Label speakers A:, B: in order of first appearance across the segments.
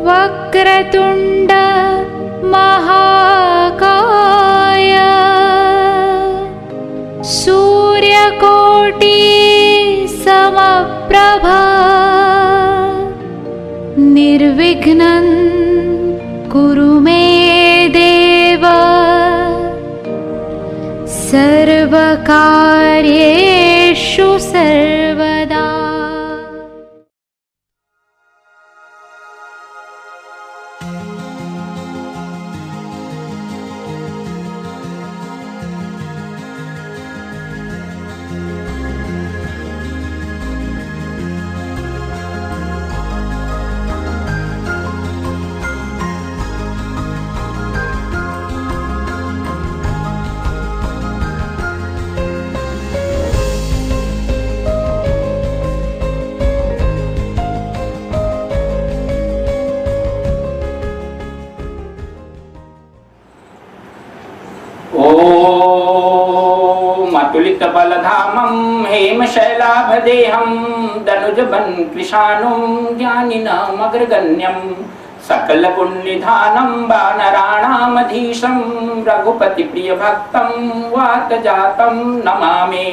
A: वक्रतुण्ड महाकाय सूर्यकोटि समप्रभा निर्विघ्नं कुरु मे देव सर्वकार्येषु सर्वदा।
B: बलधामं हेमशैलाभदेहं दनुजबन कृशानुं ज्ञानिनामग्रगण्यं सकलपुण्यधानं वानराणामधीशं रघुपतिप्रियभक्तं वातजातं नमामि।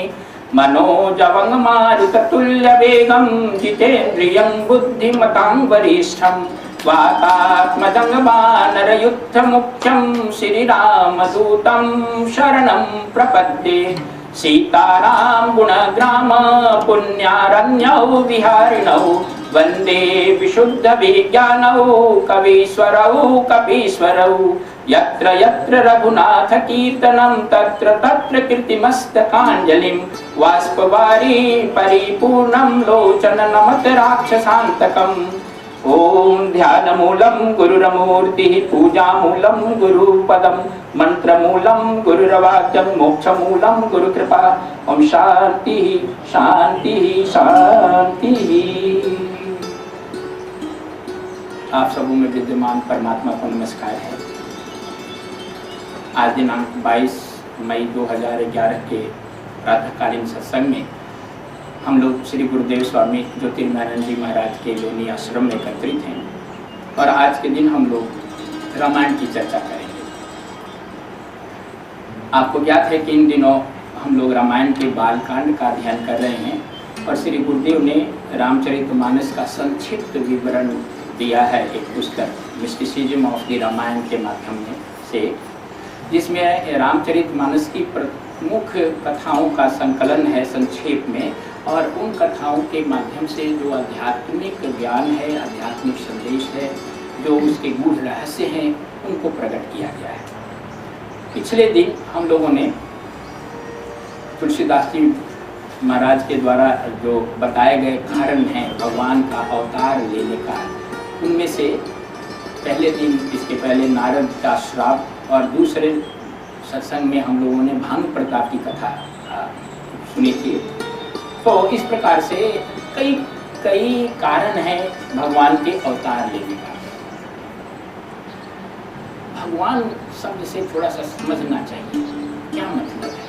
B: मनोजवङ्गमारुततुल्यवेगं जितेन्द्रियं बुद्धिमतां वरिष्ठं वातात्मजं वानरयुद्धमुख्यं श्रीरामदूतं शरणं प्रपद्ये। सीताराम गुणग्राम पुण्यारण्यौ विहारिणौ वन्दे विशुद्ध विज्ञानौ कवीश्वरौ कपीश्वरौ। यत्र यत्र रघुनाथ कीर्तनं तत्र तत्र कीर्तिमस्तकाञ्जलिं वाष्पवारी परिपूर्णं लोचननमत राक्षसान्तकम्। ओम ध्यानमूलं गुरुरमूर्तिः पूजामूलं गुरुपदं मंत्रमूलं गुरुरवाक्यं मोक्षमूलं गुरुकृपा। ओम शांति शांति शांति। आप सबों में विद्यमान परमात्मा को नमस्कार है। आज दिनांक 22 मई 2011 के प्रातःकालीन सत्संग में हम लोग श्री गुरुदेव स्वामी ज्योतिर्मयानंद जी महाराज के लोनी आश्रम में एकत्रित हैं और आज के दिन हम लोग रामायण की चर्चा करेंगे। आपको ज्ञात है कि इन दिनों हम लोग रामायण के बालकांड का अध्ययन कर रहे हैं और श्री गुरुदेव ने रामचरितमानस का संक्षिप्त विवरण दिया है एक पुस्तक मिस्टिसिज्म ऑफ द रामायण के माध्यम से, जिसमें रामचरितमानस की प्रमुख कथाओं का संकलन है संक्षेप में और उन कथाओं के माध्यम से जो आध्यात्मिक ज्ञान है, आध्यात्मिक संदेश है, जो उसके गूढ़ रहस्य हैं, उनको प्रकट किया गया है। पिछले दिन हम लोगों ने तुलसीदास जी महाराज के द्वारा जो बताए गए कारण हैं भगवान का अवतार लेने का, उनमें से पहले दिन इसके पहले नारद का श्राप और दूसरे सत्संग में हम लोगों ने भानु प्रताप की कथा सुनी थी। तो इस प्रकार से कई कारण हैं भगवान के अवतार लेने का। भगवान शब्द से थोड़ा सा समझना चाहिए क्या मतलब है।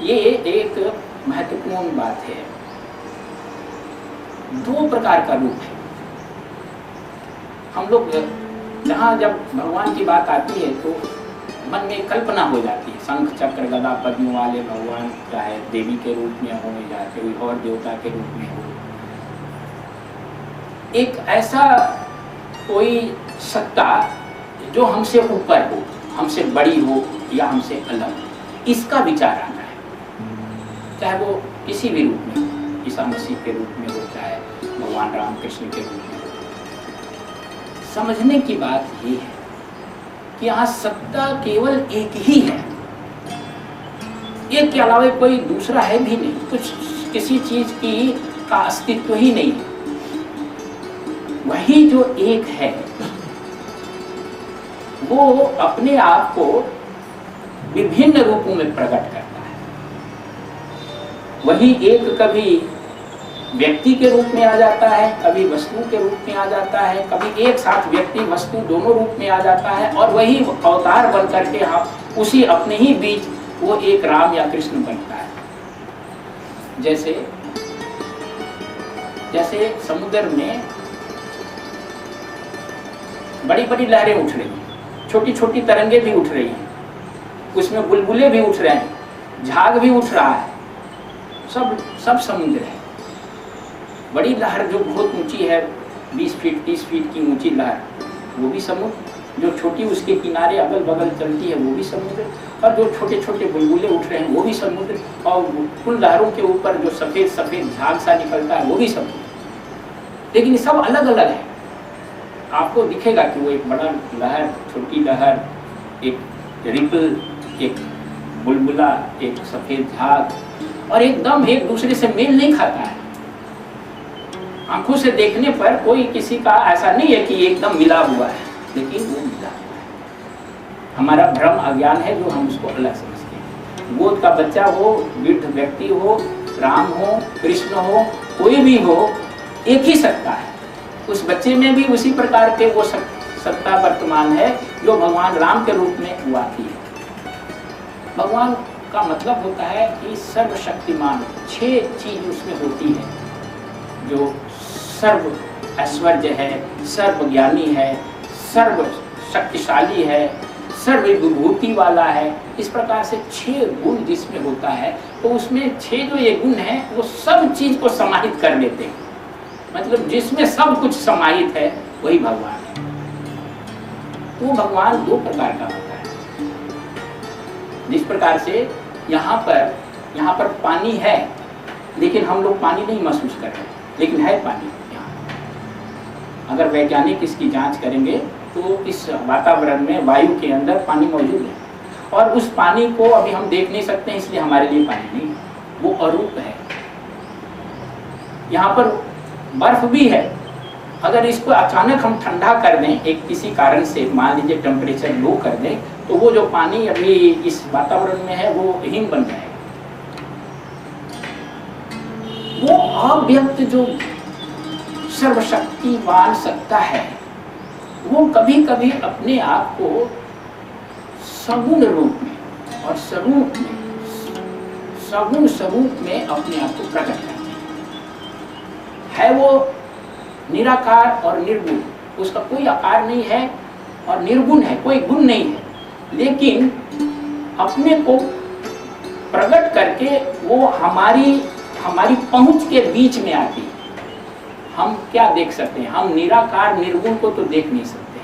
B: ये एक महत्वपूर्ण बात है। दो प्रकार का रूप है। हम लोग जहाँ जब भगवान की बात आती है तो मन में कल्पना हो जाती है, शंख चक्र गदा पद्म वाले भगवान चाहे देवी के रूप में हो या कोई और देवता के रूप में हो। एक ऐसा कोई सत्ता जो हमसे ऊपर हो, हमसे बड़ी हो या हमसे अलग, इसका विचार आना है। चाहे वो किसी भी रूप में हो, ईसा मसीह के रूप में हो, चाहे भगवान राम कृष्ण के रूप में हो। समझने की बात ये है कि यहाँ सत्ता केवल एक ही है, एक के अलावा कोई दूसरा है भी नहीं, कुछ किसी चीज की का अस्तित्व ही नहीं है। वही जो एक है वो अपने आप को विभिन्न रूपों में प्रकट करता है। वही एक कभी व्यक्ति के रूप में आ जाता है, कभी वस्तु के रूप में आ जाता है, कभी एक साथ व्यक्ति वस्तु दोनों रूप में आ जाता है और वही अवतार बन करके आप उसी अपने ही बीच वो एक राम या कृष्ण बनता है। जैसे जैसे समुद्र में बड़ी बड़ी लहरें उठ रही हैं, छोटी छोटी तरंगे भी उठ रही हैं, उसमें बुलबुले भी उठ रहे हैं, झाग भी उठ रहा है, सब समुद्र है। बड़ी लहर जो बहुत ऊंची है, 20 फीट 30 फीट की ऊंची लहर, वो भी समुद्र। जो छोटी उसके किनारे अगल बगल चलती है वो भी समुद्र, और जो छोटे छोटे बुलबुले उठ रहे हैं वो भी समुद्र, और उन लहरों के ऊपर जो सफ़ेद सफ़ेद झाग सा निकलता है वो भी समुद्र। लेकिन सब अलग अलग है। आपको दिखेगा कि वो एक बड़ा लहर, छोटी लहर, एक रिपल, एक बुलबुला, एक सफ़ेद झाग, और एकदम एक दूसरे से मेल नहीं खाता है। आंखों से देखने पर कोई किसी का ऐसा नहीं है कि एकदम मिला हुआ है, लेकिन वो मिला हुआ है। हमारा भ्रम अज्ञान है जो हम उसको अलग समझते हैं। गोद का बच्चा हो, वृद्ध व्यक्ति हो, राम हो, कृष्ण हो, कोई भी हो, एक ही सत्ता है। उस बच्चे में भी उसी प्रकार के वो सत्ता वर्तमान है जो भगवान राम के रूप में हुआ थी। भगवान का मतलब होता है कि सर्वशक्तिमान, 6 चीज उसमें होती है, जो सर्व ऐश्वर्य है, सर्व ज्ञानी है, सर्व शक्तिशाली है, सर्व विभूति वाला है। इस प्रकार से 6 गुण जिसमें होता है, तो उसमें 6 जो ये गुण है वो सब चीज को समाहित कर लेते हैं। मतलब जिसमें सब कुछ समाहित है वही भगवान है। वो भगवान 2 प्रकार का होता है। जिस प्रकार से यहाँ पर पानी है, लेकिन हम लोग पानी नहीं महसूस कर रहे, लेकिन है पानी यहाँ। अगर वैज्ञानिक इसकी जांच करेंगे तो इस वातावरण में, वायु के अंदर पानी मौजूद है, और उस पानी को अभी हम देख नहीं सकते, इसलिए हमारे लिए पानी नहीं, वो अरूप है। यहाँ पर बर्फ भी है, अगर इसको अचानक हम ठंडा कर दें, एक किसी कारण से मान लीजिए टेम्परेचर लो कर दें, तो वो जो पानी अभी इस वातावरण में है वो हिम बन जाएगा। वो अव्यक्त जो सर्वशक्तिवान सत्ता है, वो कभी कभी अपने आप को सगुण रूप में और सगुण स्वरूप में अपने आप को प्रकट करते है। वो निराकार और निर्गुण, उसका कोई आकार नहीं है, और निर्गुण है, कोई गुण नहीं है, लेकिन अपने को प्रकट करके वो हमारी पहुंच के बीच में आती है। हम क्या देख सकते हैं? हम निराकार निर्गुण को तो देख नहीं सकते।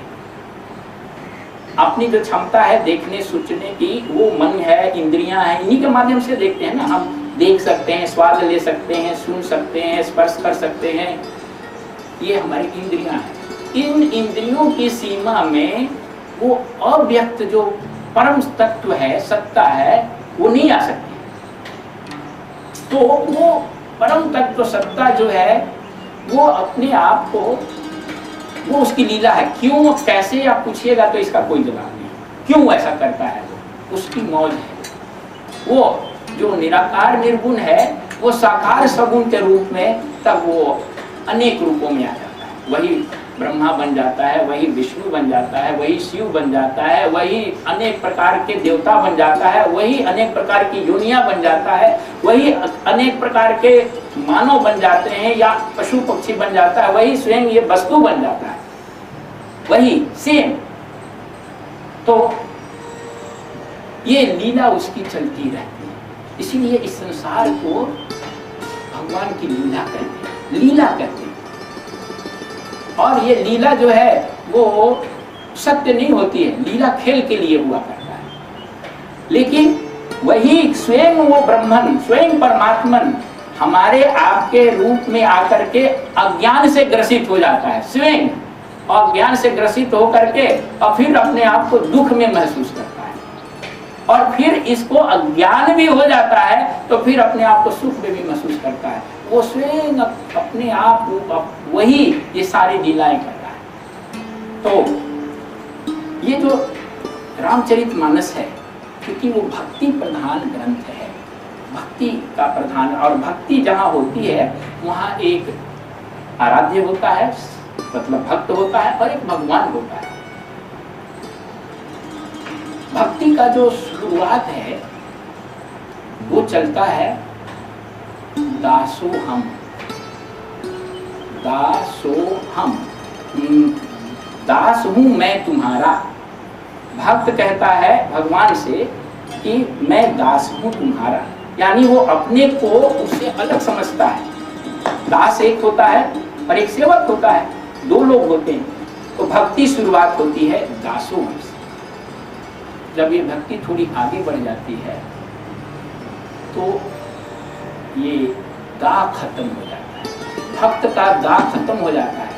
B: अपनी जो क्षमता है देखने सोचने की, वो मन है, इंद्रियां हैं, इन्हीं के माध्यम से देखते हैं ना। हम देख सकते हैं, स्वाद ले सकते हैं, सुन सकते हैं, स्पर्श कर सकते हैं, ये हमारी इंद्रियां हैं। इन इंद्रियों की सीमा में वो अव्यक्त जो परम तत्व है, सत्ता है, वो नहीं आ सकती। तो वो परम तत्व सत्ता जो है वो अपने आप को, वो उसकी लीला है। क्यों कैसे आप पूछिएगा तो इसका कोई जवाब नहीं। क्यों ऐसा करता है वो, उसकी मौज है। वो जो निराकार निर्गुण है वो साकार सगुण के रूप में तब वो अनेक रूपों में आ जाता है। वही ब्रह्मा बन जाता है, वही विष्णु बन जाता है, वही शिव बन जाता है, वही अनेक प्रकार के देवता बन जाता है, वही अनेक प्रकार की योनियां बन जाता है, वही अनेक प्रकार के मानव बन जाते हैं या पशु पक्षी बन जाता है, वही स्वयं ये वस्तु बन जाता है, वही सेम। तो ये लीला उसकी चलती रहती है। इसीलिए इस संसार को भगवान की लीला कहते हैं, लीला कहते हैं। और ये लीला जो है वो सत्य नहीं होती है, लीला खेल के लिए हुआ करता है। लेकिन वही स्वयं वो ब्रह्मन, स्वयं परमात्मन हमारे आपके रूप में आकर के अज्ञान से ग्रसित हो जाता है, स्वयं अज्ञान से ग्रसित होकर के, और फिर अपने आप को दुख में महसूस करता है, और फिर इसको अज्ञान भी हो जाता है तो फिर अपने आप को सुख में भी महसूस करता है। वो स्वयं अपने आप वही ये सारी लीलाएं कर रहा है। तो ये जो रामचरितमानस है, क्योंकि वो भक्ति प्रधान ग्रंथ है, भक्ति का प्रधान, और भक्ति जहाँ होती है वहाँ एक आराध्य होता है, मतलब भक्त होता है, और एक भगवान होता है। भक्ति का जो शुरुआत है वो चलता है दासो हम, दासोहम, दास हूँ मैं तुम्हारा। भक्त कहता है भगवान से कि मैं दास हूँ तुम्हारा, यानी वो अपने को उससे अलग समझता है। दास एक होता है और एक सेवक होता है, दो लोग होते हैं। तो भक्ति शुरुआत होती है दासोहम से। जब ये भक्ति थोड़ी आगे बढ़ जाती है तो ये दा खत्म हो जाता है, भक्त का दा खत्म हो जाता है,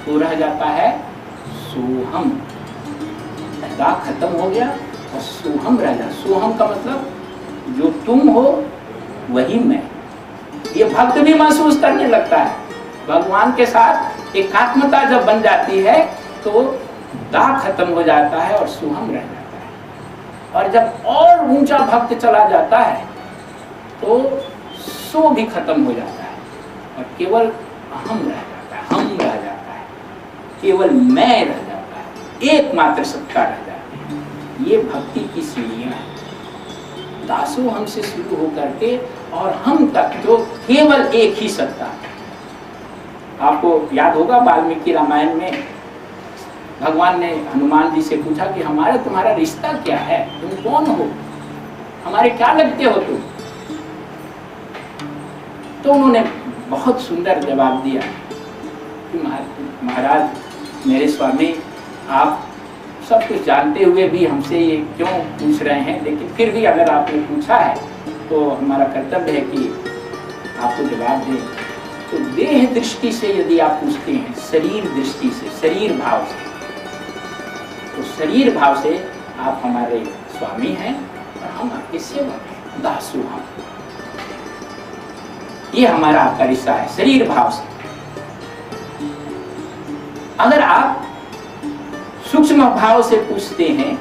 B: तो रह जाता है सोहम। दा खत्म हो गया और सोहम रह जाता। सोहम का मतलब जो तुम हो वही मैं। ये भक्त भी महसूस करने लगता है। भगवान के साथ एकात्मता जब बन जाती है तो दा खत्म हो जाता है और सोहम रह जाता है। और जब और ऊंचा भक्त चला जाता है तो सो भी खत्म हो जाता है और केवल अहम रह जाता है, हम रह जाता है, केवल मैं रह जाता है, एकमात्र सत्ता रह जाती है। ये भक्ति की सीढ़ियां हैं। दासो हम से शुरू होकर के और हम तक जो केवल एक ही सत्ता है। आपको याद होगा वाल्मीकि रामायण में भगवान ने हनुमान जी से पूछा कि हमारा तुम्हारा रिश्ता क्या है, तुम कौन हो, हमारे क्या लगते हो तुम। तो उन्होंने बहुत सुंदर जवाब दिया कि महाराज मेरे स्वामी, आप सब कुछ जानते हुए भी हमसे ये क्यों पूछ रहे हैं, लेकिन फिर भी अगर आपने पूछा है तो हमारा कर्तव्य है कि आपको जवाब दें। तो देह दृष्टि से यदि आप पूछते हैं, शरीर दृष्टि से, शरीर भाव से, तो शरीर भाव से आप हमारे स्वामी हैं और हम आपके सेवक हैं, दासु हम। ये हमारा आपका रिश्ता है शरीर भाव से। अगर आप सूक्ष्म भाव से पूछते हैं,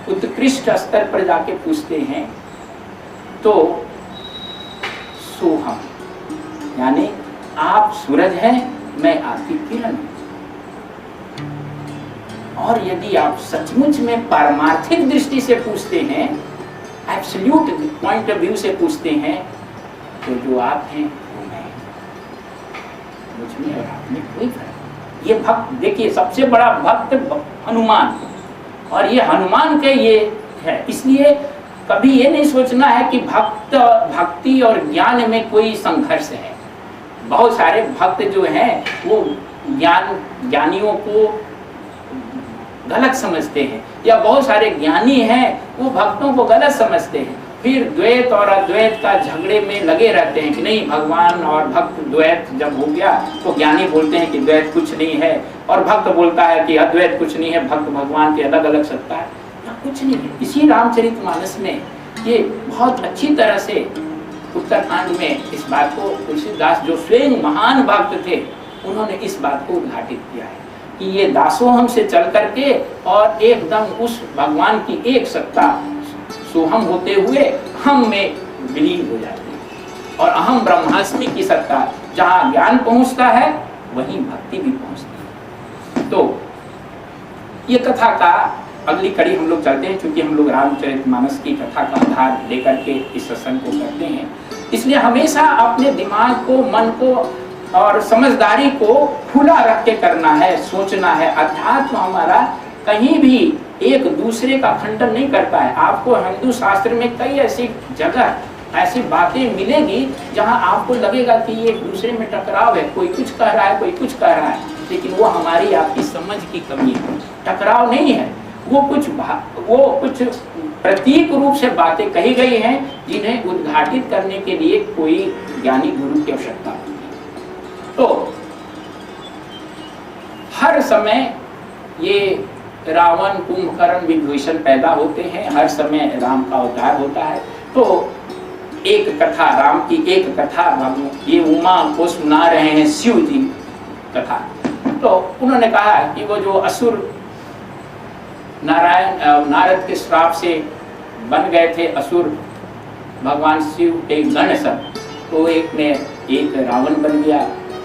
B: उत्कृष्ट स्तर पर जाके पूछते हैं, तो सोहम, यानी आप सूरज हैं, मैं आपकी किरण हूं। और यदि आप सचमुच में पारमार्थिक दृष्टि से पूछते हैं, एब्सोल्यूट पॉइंट ऑफ व्यू से पूछते हैं, तो जो आप हैं वो मैं, मुझ में और आप में कोई फर्क। ये भक्त देखिए, सबसे बड़ा भक्त हनुमान, और ये हनुमान के ये है। इसलिए कभी ये नहीं सोचना है कि भक्ति और ज्ञान में कोई संघर्ष है। बहुत सारे भक्त जो हैं वो ज्ञानियों को गलत समझते हैं, या बहुत सारे ज्ञानी हैं वो भक्तों को गलत समझते हैं। फिर द्वैत और अद्वैत का झगड़े में लगे रहते हैं कि नहीं, भगवान और भक्त द्वैत जब हो गया तो ज्ञानी बोलते हैं कि द्वैत कुछ नहीं है, और भक्त बोलता है कि अद्वैत कुछ नहीं है, भक्त भगवान की अलग अलग सत्ता है। कुछ नहीं है। इसी रामचरितमानस में ये बहुत अच्छी तरह से उत्तरकांड में इस बात को तुलसीदास, जो स्वयं महान भक्त थे, उन्होंने इस बात को उद्घाटित किया है कि ये दासोहम से चल करके और एकदम उस भगवान की एक सत्ता सोहम होते हुए हम में विलीन हो जाते हैं। और अहम ब्रह्मास्मि की सत्ता जहाँ ज्ञान पहुँचता है वहीं भक्ति भी पहुँचती है। तो ये कथा का अगली कड़ी हम लोग चलते हैं, क्योंकि हम लोग रामचरितमानस की कथा का आधार लेकर के इस सत्संग को करते हैं। इसलिए हमेशा अपने दिमाग को, मन को और समझदारी को खुला रख के करना है, सोचना है। अध्यात्म हमारा कहीं भी एक दूसरे का खंडन नहीं करता है। आपको हिंदू शास्त्र में कई ऐसी जगह, ऐसी बातें मिलेगी जहां आपको लगेगा कि ये एक दूसरे में टकराव है, कोई कुछ कह रहा है, कोई कुछ कह रहा है, लेकिन वो हमारी आपकी समझ की कमी है। टकराव नहीं है, वो कुछ प्रतीक रूप से बातें कही गई हैं जिन्हें उद्घाटित करने के लिए कोई ज्ञानी गुरु की आवश्यकता होती है। तो हर समय ये रावण, कुंभकर्ण, विभीषण पैदा होते हैं, हर समय राम का अवतार होता है। तो एक कथा, राम की एक कथा ये उमा को सुना रहे हैं शिव जी कथा। तो उन्होंने कहा कि वो जो असुर नारद के श्राप से बन गए थे असुर, भगवान शिव एक गण सब, तो एक में एक रावण बन गया,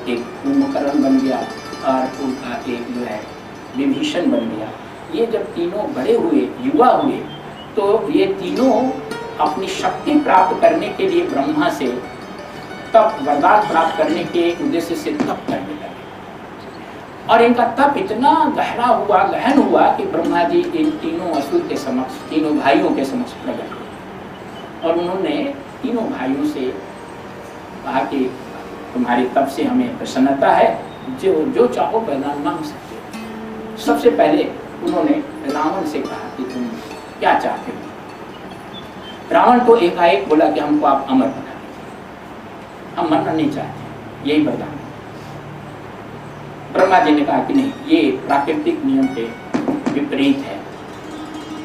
B: एक कुंभकर्ण बन गया और उनका एक जो है विभीषण बन गया। ये जब तीनों बड़े हुए, युवा हुए, तो ये तीनों अपनी शक्ति प्राप्त करने के लिए ब्रह्मा से तप, वरदान प्राप्त करने के उद्देश्य से तप करने लगे। और इनका तप इतना गहरा हुआ, गहन हुआ कि ब्रह्मा जी इन तीनों असुर के समक्ष, तीनों भाइयों के समक्ष प्रकट हुए और उन्होंने तीनों भाइयों से कहा कि तुम्हारी तप से हमें प्रसन्नता है, जो चाहो वरदान मांग सकते हो। सबसे पहले उन्होंने रावण से कहा कि तुम क्या चाहते हो। रावण तो एकाएक बोला कि हमको आप अमर बना दीजिए, हम मरना नहीं चाहते, यही वरदान। ब्रह्मा जी ने कहा कि नहीं, ये प्राकृतिक नियम के विपरीत है,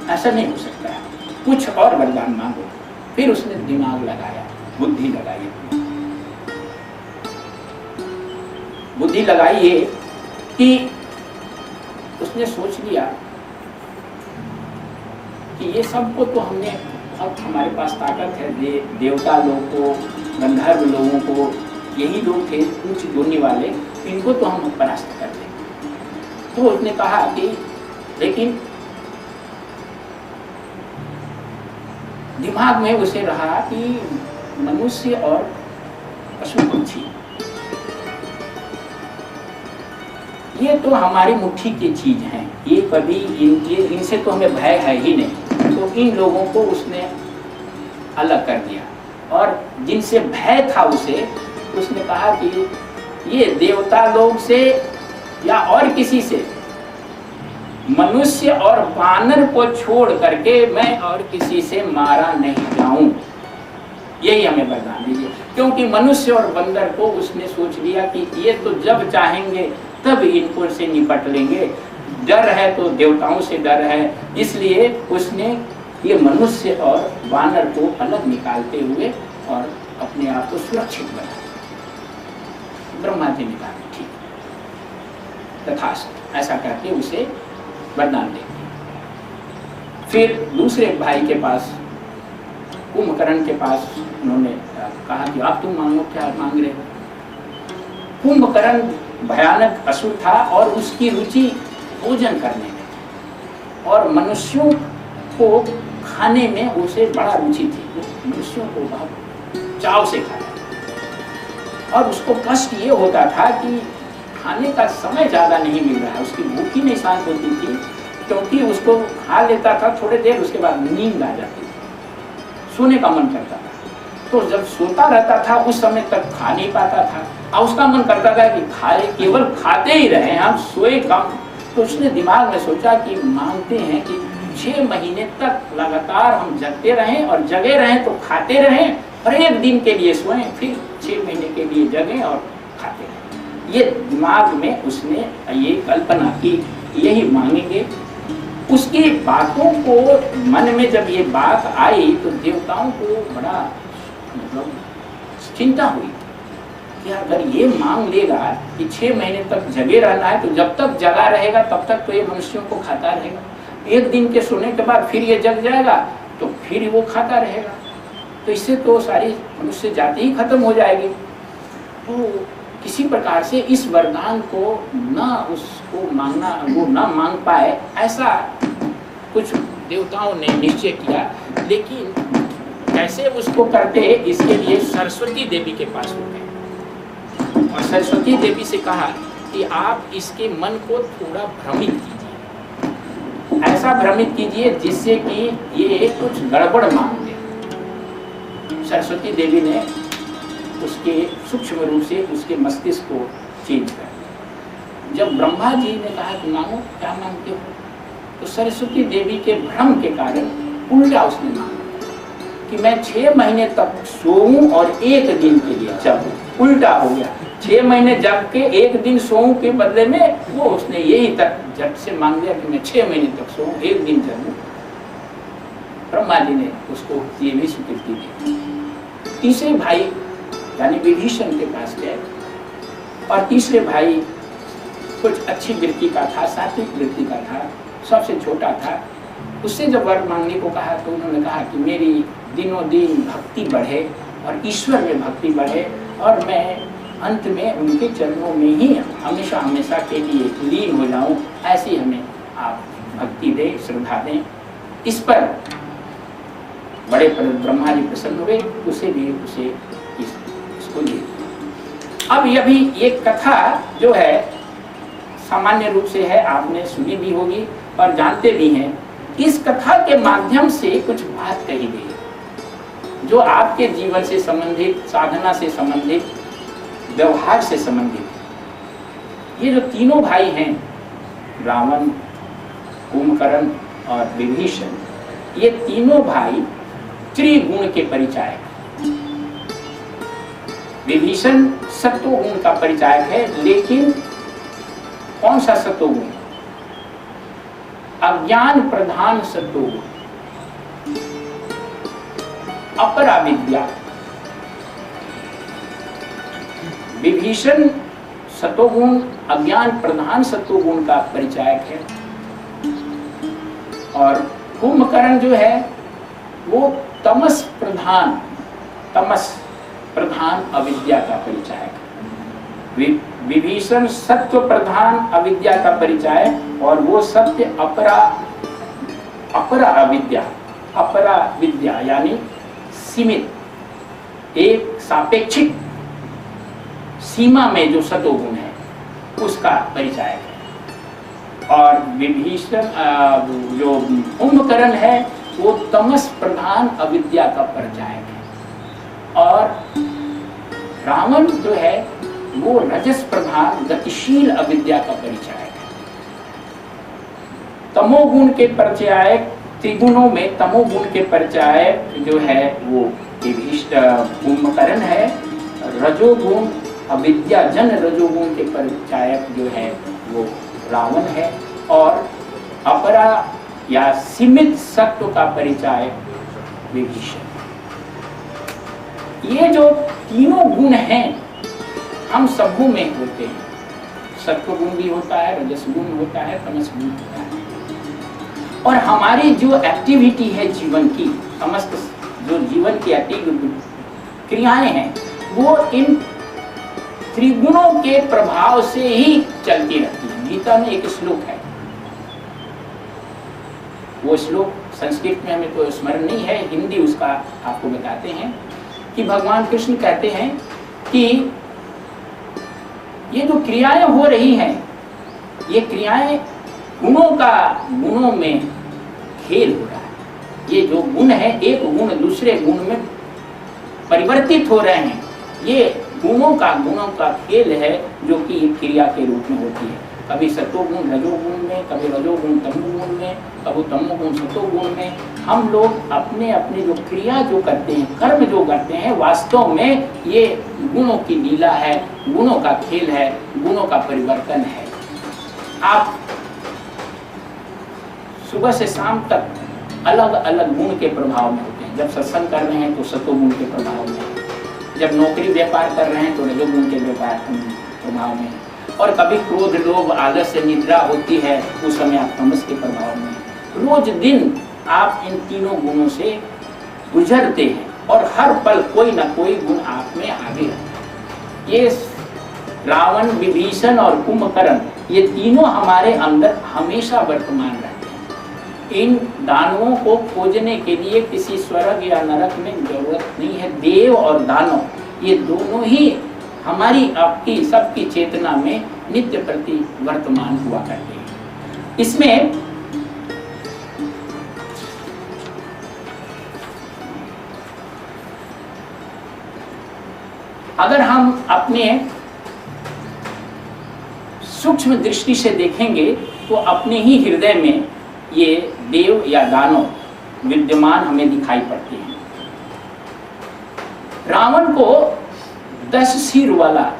B: ऐसा नहीं हो सकता है, कुछ और वरदान मांगो। फिर उसने दिमाग लगाया, बुद्धि लगाई, बुद्धि लगाई ये कि उसने सोच लिया कि ये सबको तो हमने, अब हमारे पास ताकत है, देवता लोगों को, गंधर्व लोगों को, यही लोग थे उच्च योनि वाले, इनको तो हम परास्त कर दें। तो उसने कहा कि लेकिन दिमाग में उसे रहा कि मनुष्य और पशु पक्षी ये तो हमारी मुट्ठी की चीज हैं, ये कभी इनसे तो हमें भय है ही नहीं। तो इन लोगों को उसने अलग कर दिया और जिनसे भय था उसे, उसने कहा कि ये देवता लोग से या और किसी से, मनुष्य और वानर को छोड़ करके मैं और किसी से मारा नहीं जाऊं, यही हमें वरदान दीजिए। क्योंकि मनुष्य और बंदर को उसने सोच लिया कि ये तो जब चाहेंगे तब इनको से निपट लेंगे, डर है तो देवताओं से डर है, इसलिए उसने ये मनुष्य और वानर को अलग निकालते हुए और अपने आप को सुरक्षित बनाया। ब्रह्मा जी ने कहा ठीक तथास्तु, ऐसा करके उसे वरदान दे दिया। फिर दूसरे भाई के पास, कुंभकर्ण के पास उन्होंने कहा कि आप तुम मांगो, क्या मांग रहे हो। कुंभकर्ण भयानक असुर था और उसकी रुचि भोजन करने में और मनुष्यों को खाने में उसे बड़ा रुचि थी, मनुष्यों को बहुत चाव से खाया। और उसको कष्ट ये होता था कि खाने का समय ज़्यादा नहीं मिल रहा है, उसकी भूख ही नहीं शांत होती थी, क्योंकि उसको खा लेता था थोड़ी देर, उसके बाद नींद आ जाती थी, सोने का मन करता था। तो जब सोता रहता था उस समय तक खा नहीं पाता था और उसका मन करता था कि खाए, केवल खाते ही रहे, हम सोए कम। तो उसने दिमाग में सोचा कि मांगते हैं कि 6 महीने तक लगातार हम जगते रहें और जगे रहें तो खाते रहें, और 1 दिन के लिए सोएं, फिर 6 महीने के लिए जगें और खाते रहें। ये दिमाग में उसने ये कल्पना की, यही मांगेंगे। उसकी बातों को मन में जब ये बात आई तो देवताओं को बड़ा मतलब चिंता हुई कि अगर ये मांग लेगा कि 6 महीने तक जगे रहना है, तो जब तक जगा रहेगा तब तक तो ये मनुष्यों को खाता रहेगा, 1 दिन के सोने के बाद फिर ये जग जाएगा तो फिर वो खाता रहेगा, तो इससे तो सारी मनुष्य जाति ही खत्म हो जाएगी। तो किसी प्रकार से इस वरदान को ना उसको मांगना, वो ना मांग पाए, ऐसा कुछ देवताओं ने निश्चय किया। लेकिन कैसे उसको करते, इसके लिए सरस्वती देवी के पास हो गए और सरस्वती देवी से कहा कि आप इसके मन को थोड़ा भ्रमित कीजिए, ऐसा भ्रमित कीजिए जिससे कि ये कुछ गड़बड़ मांग दे। सरस्वती देवी ने उसके सूक्ष्म रूप से उसके मस्तिष्क को चेंज कर दिया। जब ब्रह्मा जी ने कहा कि मांगो, क्या मांगते हो, तो सरस्वती देवी के भ्रम के कारण उल्टा उसने मांगा कि मैं 6 महीने तक सोऊं और 1 दिन के लिए जगूं। उल्टा हो गया, 6 महीने जग के 1 दिन सोऊं के बदले में वो उसने यही तक झट से मांग लिया कि मैं 6 महीने तक सोऊं, 1 दिन जगूं। ब्रह्मा जी ने उसको ये भी स्वीकृति दी। तीसरे भाई यानी विभीषण के पास गए और तीसरे भाई कुछ अच्छी वृत्ति का था, सात्विक वृत्ति का था, सबसे छोटा था। उससे जब वर मांगने को कहा तो उन्होंने कहा कि मेरी दिनों दिन भक्ति बढ़े और ईश्वर में भक्ति बढ़े और मैं अंत में उनके चरणों में ही हमेशा हमेशा के लिए लीन हो जाऊं, ऐसी हमें आप भक्ति दें, श्रद्धा दें। इस पर बड़े ब्रह्मा जी प्रसन्न हुए, उसे भी उसे इसको दे। अब यह भी एक कथा जो है सामान्य रूप से है, आपने सुनी भी होगी और जानते भी हैं। इस कथा के माध्यम से कुछ बात कही गई जो आपके जीवन से संबंधित, साधना से संबंधित, व्यवहार से संबंधित। ये जो तीनों भाई हैं, रावण, कुंभकर्ण और विभीषण, ये तीनों भाई त्रिगुण के परिचायक। विभीषण सत्वगुण का परिचायक है, लेकिन कौन सा सत्वगुण? अज्ञान प्रधान सत्वगुण, अपरा विद्या। विभीषण सत्वगुण, अज्ञान प्रधान सत्वगुण का परिचायक है, और कुंभकर्ण जो है वो तमस प्रधान अविद्या का परिचायक है। विभीषण सत्व प्रधान अविद्या का परिचायक, और वो सत्य अपरा विद्या यानी सीमित, एक सापेक्षिक सीमा में जो सत्वगुण है उसका परिचायक है। और विभीषण जो कुंभकर्ण है वो तमस प्रधान अविद्या का परिचायक है, और रावण जो है वो रजस प्रधान गतिशील अविद्या का परिचायक है। तमोगुण के परिचायक, त्रिगुणों में तमोगुण के परिचायक जो है वो कुंभकर्ण है। रजोगुण, अविद्या जन रजोगुण के परिचायक जो है वो रावण है, और अपरा या सीमित सत्व का परिचायक विभीषण। ये जो तीनों गुण हैं हम सबों में होते हैं। सत्व गुण भी होता है, रजस गुण होता है, तमस गुण होता है। और हमारी जो एक्टिविटी है जीवन की, समस्त जो जीवन की एक्टिविटी क्रियाएं हैं वो इन त्रिगुणों के प्रभाव से ही चलती रहती है। गीता में एक श्लोक है, वो श्लोक संस्कृत में हमें तो स्मरण नहीं है, हिंदी उसका आपको बताते हैं कि भगवान कृष्ण कहते हैं कि ये जो क्रियाएं हो रही हैं, ये क्रियाएं गुणों में खेल हो रहा है। ये जो गुण है, एक गुण दूसरे गुण में परिवर्तित हो रहे हैं। ये गुणों का खेल है जो कि क्रिया के रूप में होती है। कभी सत्वगुण रजोगुण में, कभी रजोगुण तमोगुण में, कभी तमोगुण सत्वगुण में। हम लोग अपने अपने जो क्रिया जो करते हैं, कर्म जो करते हैं, वास्तव में ये गुणों की लीला है, गुणों का खेल है, गुणों का परिवर्तन है। आप सुबह से शाम तक अलग अलग गुण के प्रभाव में होते हैं। जब सत्संग कर रहे हैं तो सत्वगुण के प्रभाव में, जब नौकरी व्यापार कर रहे हैं तो रजोगुण के व्यापार प्रभाव में, और कभी क्रोध लोभ आलस्य निद्रा होती है उस समय आप तमस के प्रभाव में। रोज दिन आप इन तीनों गुणों से गुजरते हैं, और हर पल कोई ना कोई गुण आप में आगे रहता है। ये रावण, विभीषण और कुंभकर्ण, ये तीनों हमारे अंदर हमेशा वर्तमान रहते हैं। इन दानवों को खोजने के लिए किसी स्वर्ग या नरक में जरूरत नहीं है। देव और दानव ये दोनों ही हमारी, आपकी, सबकी चेतना में नित्य प्रति वर्तमान हुआ करते हैं। इसमें अगर हम अपने सूक्ष्म दृष्टि से देखेंगे तो अपने ही हृदय में ये देव या दानव विद्यमान हमें दिखाई पड़ते हैं। रावण को 10 सिर वाला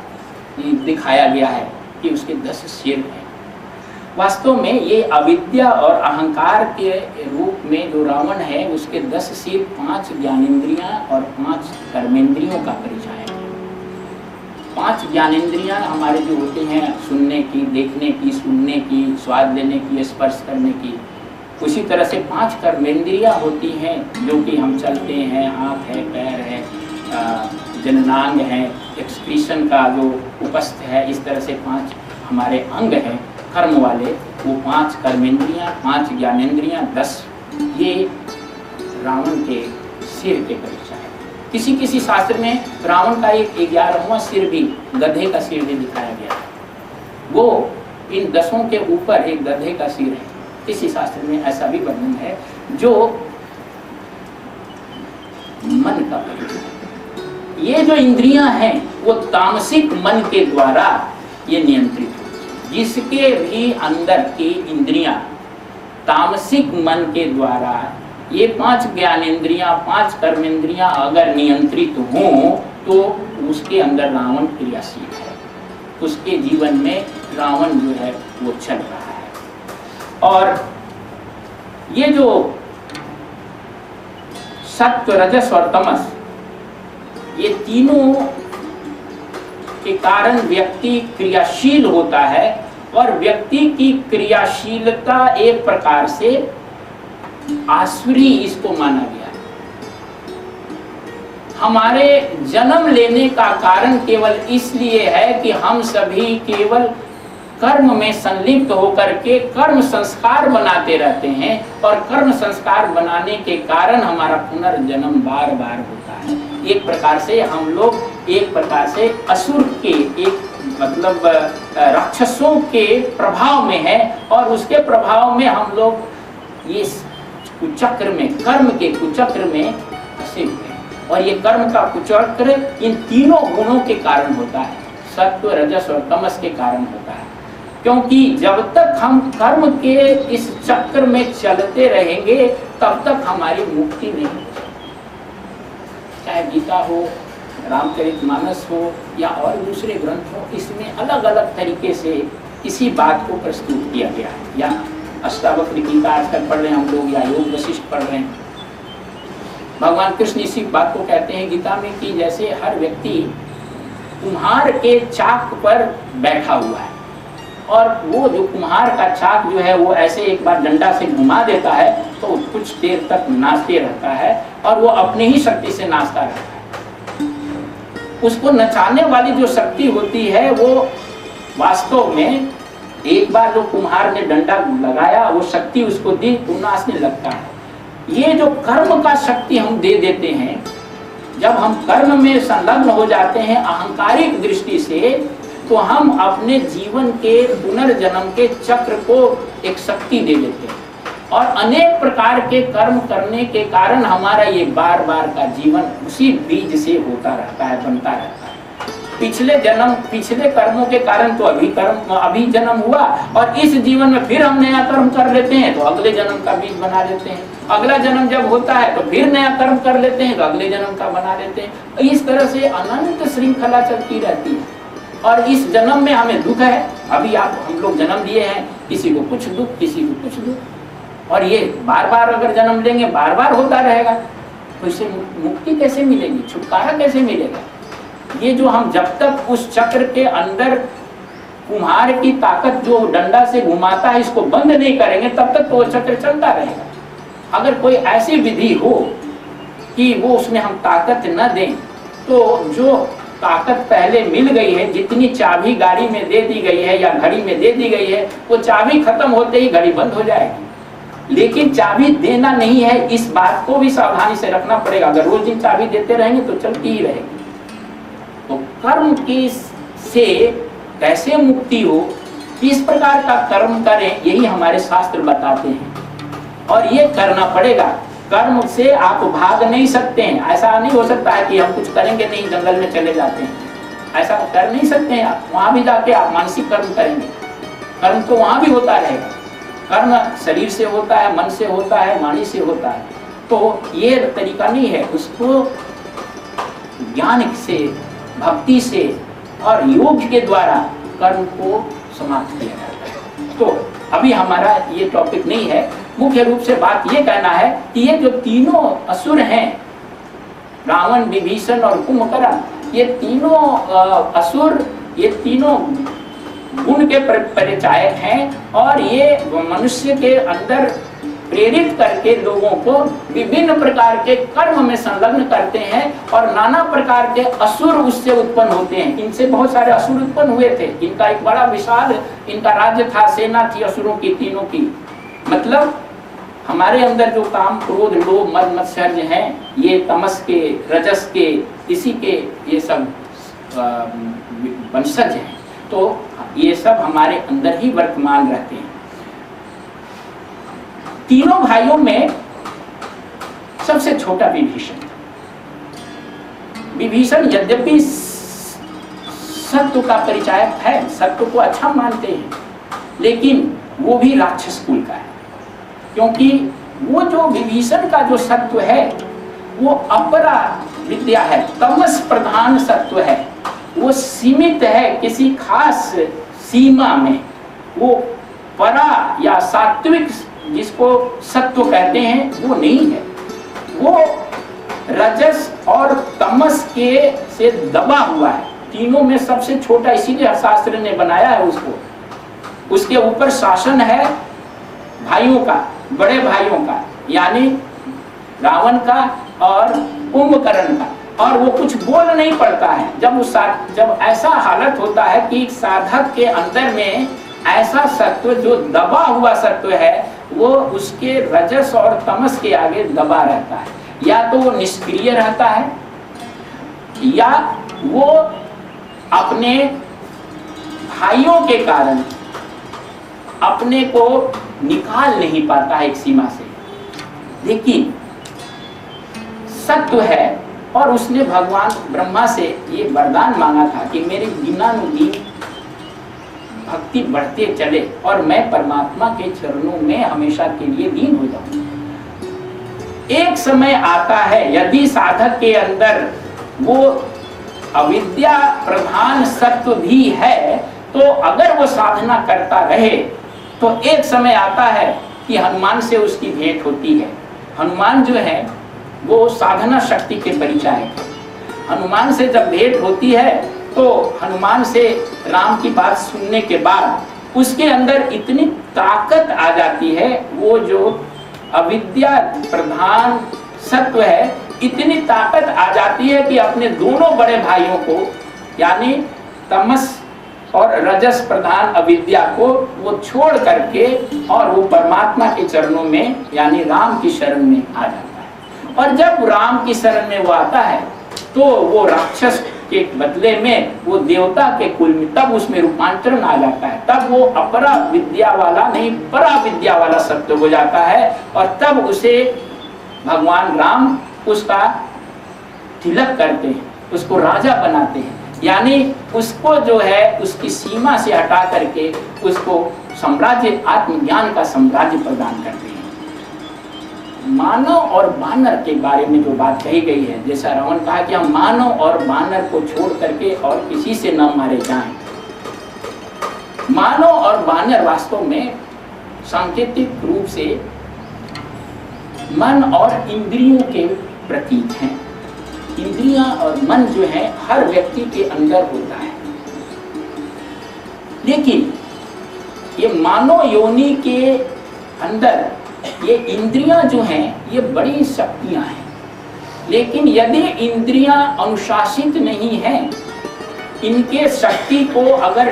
B: दिखाया गया है कि उसके 10 सिर हैं। वास्तव में ये अविद्या और अहंकार के रूप में जो रावण है उसके 10 सिर, 5 ज्ञानेंद्रियां और 5 कर्मेंद्रियों का परिचय है। 5 ज्ञानेंद्रियां हमारे जो होते हैं, सुनने की, देखने की, सुनने की, स्वाद लेने की, स्पर्श करने की, उसी तरह से 5 कर्मेंद्रियां होती हैं जो कि हम चलते हैं, आँख है, पैर है, जननांग है, एक्सक्रीशन का जो उपस्थ है, इस तरह से 5 हमारे अंग हैं कर्म वाले। वो 5 कर्मेंद्रियां, 5 ज्ञानेंद्रियां, 10 ये रावण के सिर के परिचय है। किसी किसी शास्त्र में रावण का एक 11वां सिर भी, गधे का सिर भी दिखाया गया है। वो इन 10 के ऊपर एक गधे का सिर है। किसी शास्त्र में ऐसा भी वर्णन है जो मन का परिचय। ये जो इंद्रियां हैं वो तामसिक मन के द्वारा ये नियंत्रित होती। जिसके भी अंदर की इंद्रियां तामसिक मन के द्वारा, ये 5 ज्ञानेंद्रियां 5 कर्मेंद्रियां अगर नियंत्रित हों तो उसके अंदर रावण क्रियाशील है, उसके जीवन में रावण जो है वो चल रहा है। और ये जो सत्व, रजस और तमस, ये तीनों के कारण व्यक्ति क्रियाशील होता है और व्यक्ति की क्रियाशीलता एक प्रकार से आसुरी इसको माना गया है। हमारे जन्म लेने का कारण केवल इसलिए है कि हम सभी केवल कर्म में संलिप्त होकर के कर्म संस्कार बनाते रहते हैं और कर्म संस्कार बनाने के कारण हमारा पुनर्जन्म बार बार होता है। एक प्रकार से हम लोग एक प्रकार से असुर के, एक मतलब राक्षसों के प्रभाव में है और उसके प्रभाव में हम लोग ये कुचक्र में, कर्म के कुचक्र में फंसे हुए हैं। और ये कर्म का कुचक्र इन तीनों गुणों के कारण होता है, सत्व, रजस और तमस के कारण होता है। क्योंकि जब तक हम कर्म के इस चक्र में चलते रहेंगे तब तक हमारी मुक्ति नहीं होगी। चाहे गीता हो, रामचरितमानस हो या और दूसरे ग्रंथ हो, इसमें अलग अलग तरीके से इसी बात को प्रस्तुत किया गया है। या अष्टावक्र गीता आजकल पढ़ रहे हैं हम लोग, या योग वशिष्ठ पढ़ रहे हैं। भगवान कृष्ण इसी बात को कहते हैं गीता में कि जैसे हर व्यक्ति कुम्हार के चाक पर बैठा हुआ है और वो जो कुम्हार का चाक जो है वो ऐसे एक बार डंडा से घुमा देता है तो कुछ देर तक नाचते रहता है और वो अपने ही शक्ति से नाचता रहता है। उसको नचाने वाली जो शक्ति होती है वो वास्तव में एक बार जो कुम्हार ने डंडा लगाया वो शक्ति उसको दी तो नाचने लगता है। ये जो कर्म का शक्ति हम दे देते हैं, जब हम कर्म में संलग्न हो जाते हैं अहंकारिक दृष्टि से, तो हम अपने जीवन के पुनर्जन्म के चक्र को एक शक्ति दे देते हैं और अनेक प्रकार के कर्म करने के कारण हमारा ये बार बार का जीवन उसी बीज से होता रहता है, बनता रहता है। पिछले जन्म, पिछले कर्मों के कारण तो अभी जन्म हुआ और इस जीवन में फिर हम नया कर्म कर लेते हैं तो अगले जन्म का बीज बना लेते हैं। अगला जन्म जब होता है तो फिर नया कर्म कर लेते हैं तो अगले जन्म का बना लेते हैं। इस तरह से अनंत श्रृंखला चलती रहती है। और इस जन्म में हमें दुख है, अभी हम लोग जन्म लिए हैं, किसी को कुछ दुख, किसी को कुछ दुख, और ये बार बार अगर जन्म लेंगे बार बार होता रहेगा तो इससे मुक्ति कैसे मिलेगी, छुटकारा कैसे मिलेगा? ये जो हम जब तक उस चक्र के अंदर कुम्हार की ताकत जो डंडा से घुमाता है इसको बंद नहीं करेंगे तब तक तो वो चक्र चलता रहेगा। अगर कोई ऐसी विधि हो कि वो उसमें हम ताकत न दें तो जो ताकत पहले मिल गई है, जितनी चाबी गाड़ी में दे दी गई है या घड़ी में दे दी गई है, वो चाबी खत्म होते ही घड़ी बंद हो जाएगी। लेकिन चाबी देना नहीं है, इस बात को भी सावधानी से रखना पड़ेगा। अगर रोज दिन चाबी देते रहेंगे तो चलती ही रहेगी। तो कर्म की से कैसे मुक्ति हो, किस प्रकार का कर्म करें, यही हमारे शास्त्र बताते हैं और ये करना पड़ेगा। कर्म से आप भाग नहीं सकते हैं। ऐसा नहीं हो सकता है कि हम कुछ करेंगे नहीं, जंगल में चले जाते हैं, ऐसा कर नहीं सकते हैं आप। वहां भी जाके आप मानसिक कर्म करेंगे, कर्म तो वहां भी होता रहेगा। कर्म शरीर से होता है, मन से होता है, वाणी से होता है। तो ये तरीका नहीं है, उसको ज्ञान से, भक्ति से और योग के द्वारा कर्म को समाप्त किया जाता है। तो अभी हमारा ये टॉपिक नहीं है। मुख्य रूप से बात ये कहना है कि ये जो तीनों असुर हैं, रावण, विभीषण और कुंभकर्ण, ये तीनों असुर, ये तीनों गुण के परिचायक हैं और ये मनुष्य के अंदर प्रेरित करके लोगों को विभिन्न प्रकार के कर्म में संलग्न करते हैं और नाना प्रकार के असुर उससे उत्पन्न होते हैं। इनसे बहुत सारे असुर उत्पन्न हुए थे। इनका एक बड़ा विशाल इनका राज्य था, सेना थी असुरों की, तीनों की। मतलब हमारे अंदर जो काम, क्रोध, लोभ, मद, मत्सर्य हैं, ये तमस के, रजस के, इसी के ये सब वंशज हैं। तो ये सब हमारे अंदर ही वर्तमान रहते हैं। तीनों भाइयों में सबसे छोटा विभीषण। विभीषण यद्यपि सत्य का परिचायक है, सत्य को अच्छा मानते हैं, लेकिन वो भी राक्षस कुल का है, क्योंकि वो जो विभीषण का जो सत्व है वो अपरा विद्या है, तमस प्रधान सत्व है, वो सीमित है किसी खास सीमा में। वो परा या सात्विक जिसको सत्व कहते हैं वो नहीं है, वो रजस और तमस के से दबा हुआ है। तीनों में सबसे छोटा, इसीलिए शास्त्र ने बनाया है उसको। उसके ऊपर शासन है भाइयों का, बड़े भाइयों का, यानी रावण का और कुंभकर्ण का, और वो कुछ बोल नहीं पड़ता है। जब ऐसा हालत होता है कि साधक के अंदर में ऐसा सत्व जो दबा हुआ सत्व है वो उसके रजस और तमस के आगे दबा रहता है, या तो वो निष्क्रिय रहता है या वो अपने भाइयों के कारण अपने को निकाल नहीं पाता है एक सीमा से। लेकिन सत्य है, और उसने भगवान ब्रह्मा से ये वरदान मांगा था कि मेरी दिनानुदिन भक्ति बढ़ते चले और मैं परमात्मा के चरणों में हमेशा के लिए लीन हो जाऊं। एक समय आता है यदि साधक के अंदर वो अविद्या प्रधान सत्व भी है, तो अगर वो साधना करता रहे तो एक समय आता है कि हनुमान से उसकी भेंट होती है। हनुमान जो है वो साधना शक्ति के परिचायक है। हनुमान से जब भेंट होती है तो हनुमान से राम की बात सुनने के बाद उसके अंदर इतनी ताकत आ जाती है, वो जो अविद्या प्रधान सत्व है, इतनी ताकत आ जाती है कि अपने दोनों बड़े भाइयों को, यानी तमस और रजस प्रधान अविद्या को वो छोड़ करके और वो परमात्मा के चरणों में यानी राम की शरण में आ जाता है। और जब राम की शरण में वो आता है तो वो राक्षस के बदले में वो देवता के कुल में, तब उसमें रूपांतरण आ जाता है। तब वो अपरा विद्या वाला नहीं, परा विद्या वाला सत्य हो जाता है, और तब उसे भगवान राम उसका तिलक करते हैं, उसको राजा बनाते हैं, यानी उसको जो है उसकी सीमा से हटा करके उसको साम्राज्य, आत्मज्ञान का साम्राज्य प्रदान करते हैं। मानव और बानर के बारे में जो बात कही गई है, जैसा रावण कहा कि हम मानव और बानर को छोड़ करके और किसी से न मारे जाएं। मानव और बानर वास्तव में सांकेतिक रूप से मन और इंद्रियों के प्रतीक हैं। इंद्रियां और मन जो है हर व्यक्ति के अंदर होता है, लेकिन ये मानव योनि के अंदर ये इंद्रियां जो हैं ये बड़ी शक्तियां हैं। लेकिन यदि इंद्रियां अनुशासित नहीं हैं, इनके शक्ति को अगर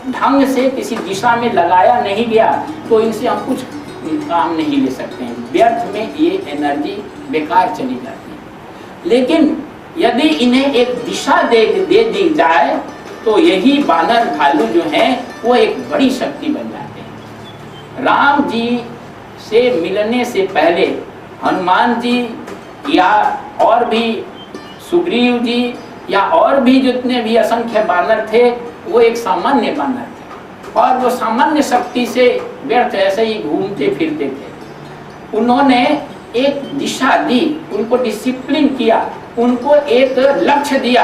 B: ढंग से किसी दिशा में लगाया नहीं गया तो इनसे हम कुछ काम नहीं ले सकते हैं, व्यर्थ में ये एनर्जी बेकार चली जाती है। लेकिन यदि इन्हें एक दिशा दे दी जाए तो यही बानर भालू जो हैं वो एक बड़ी शक्ति बन जाते हैं। राम जी से मिलने से पहले हनुमान जी या और भी सुग्रीव जी या और भी जितने भी असंख्य बानर थे वो एक सामान्य बानर थे, और वो सामान्य शक्ति से व्यर्थ ऐसे ही घूमते फिरते थे। उन्होंने एक दिशा दी, उनको डिसिप्लिन किया, उनको एक लक्ष्य दिया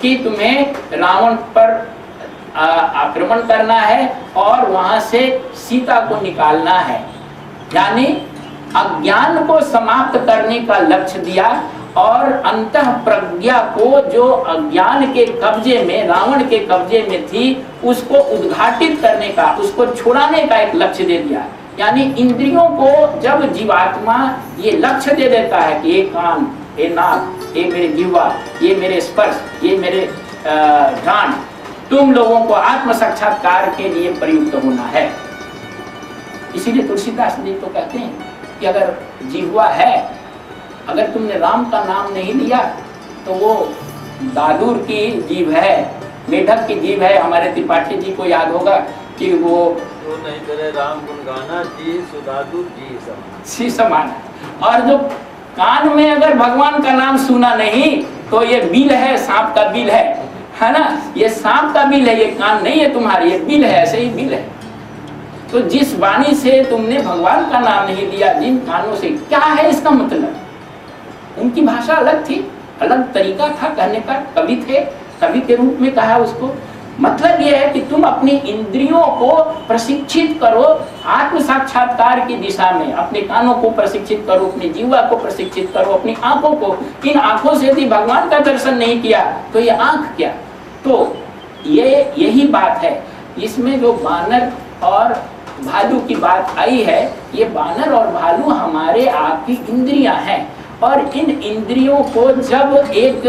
B: कि तुम्हें रावण पर आक्रमण करना है और वहां से सीता को निकालना है, यानी अज्ञान को समाप्त करने का लक्ष्य दिया। और अंतः प्रज्ञा को जो अज्ञान के कब्जे में, रावण के कब्जे में थी, उसको उद्घाटित करने का, उसको छुड़ाने का एक लक्ष्य दे दिया। यानी इंद्रियों को जब जीवात्मा ये लक्ष्य दे देता है कि ये कान, ये नाक, ये मेरे जीवा, ये मेरे स्पर्श, ये मेरे घ्राण, तुम लोगों को आत्म साक्षात्कार के लिए प्रयुक्त होना है। इसीलिए तुलसीदास जी तो कहते हैं कि अगर जिह्वा है, अगर तुमने राम का नाम नहीं लिया तो वो दादुर की जीभ है, मेढक की जीभ है। हमारे त्रिपाठी जी को याद होगा कि वो
C: तो नहीं करे राम गुण गाना जी सुधादु जी
B: समान है। और जो कान में अगर भगवान का नाम सुना नहीं तो ये बिल है, सांप का बिल है ना, ये सांप का बिल है, ये कान नहीं है तुम्हारी, ये बिल है, ऐसे ही बिल है। तो जिस वाणी से तुमने भगवान का नाम नहीं लिया, जिन कानों से, क्या है इसका मतलब? उनकी भाषा अलग थी, अलग तरीका था कहने का। कवि थे, कवि के रूप में कहा उसको। मतलब यह है कि तुम अपनी इंद्रियों को प्रशिक्षित करो आत्म साक्षात्कार की दिशा में। अपने कानों को प्रशिक्षित करो, अपनी जीवा को प्रशिक्षित करो, अपनी आंखों को। इन आंखों से यदि भगवान का दर्शन नहीं किया तो ये आंख क्या? तो यही बात है। इसमें जो बानर और भालू की बात आई है, ये बानर और भालू हमारे आपकी इंद्रियां हैं, और इन इंद्रियों को जब एक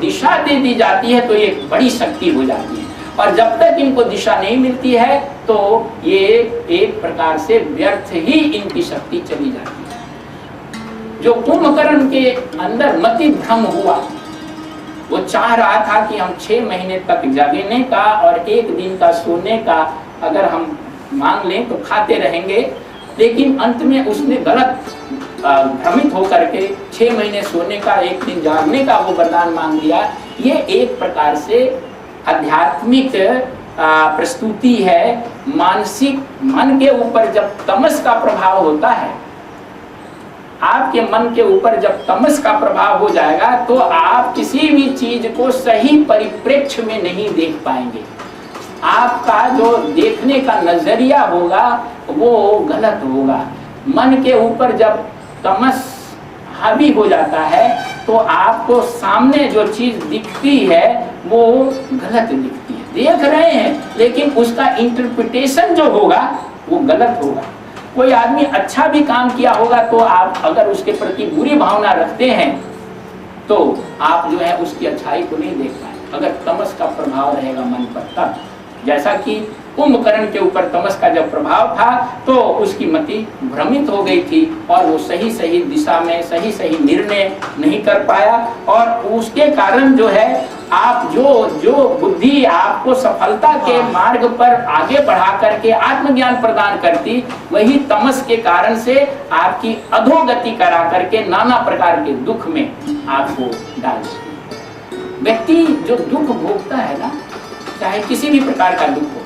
B: दिशा दे दी जाती है तो ये बड़ी शक्ति हो जाती है, और जब तक इनको दिशा नहीं मिलती है तो ये एक प्रकार से व्यर्थ ही इनकी शक्ति चली जाती है। जो कुंभकर्ण के अंदर मति भ्रम हुआ, वो चाह रहा था कि हम 6 महीने तक जगने का और 1 दिन का सोने का अगर हम मांग लें तो खाते रहेंगे, लेकिन अंत में उसने गलत भ्रमित होकर के 6 महीने सोने का 1 दिन जागने का वो वरदान मांग लिया। ये एक प्रकार से आध्यात्मिक प्रस्तुति है। मानसिक मन के ऊपर जब तमस का प्रभाव होता है, आपके मन के ऊपर जब तमस का प्रभाव हो जाएगा तो आप किसी भी चीज को सही परिप्रेक्ष्य में नहीं देख पाएंगे। आपका जो देखने का नजरिया होगा वो गलत होगा। मन के ऊपर जब तमस हावी हो जाता है तो आपको सामने जो चीज दिखती है वो गलत दिखती है। देख रहे हैं लेकिन उसका इंटरप्रिटेशन जो होगा वो गलत होगा। कोई आदमी अच्छा भी काम किया होगा तो आप अगर उसके प्रति बुरी भावना रखते हैं तो आप जो है उसकी अच्छाई को नहीं देख पाए, अगर तमस का प्रभाव रहेगा मन पर तब। जैसा कि कुंभकर्ण के ऊपर तमस का जब प्रभाव था तो उसकी मति भ्रमित हो गई थी और वो सही सही दिशा में सही सही निर्णय नहीं कर पाया, और उसके कारण जो है आप जो बुद्धि आपको सफलता के मार्ग पर आगे बढ़ा करके आत्मज्ञान प्रदान करती, वही तमस के कारण से आपकी अधोगति करा करके नाना प्रकार के दुख में आपको डाल देती। व्यक्ति जो दुख भोगता है ना, चाहे किसी भी प्रकार का दुख हो,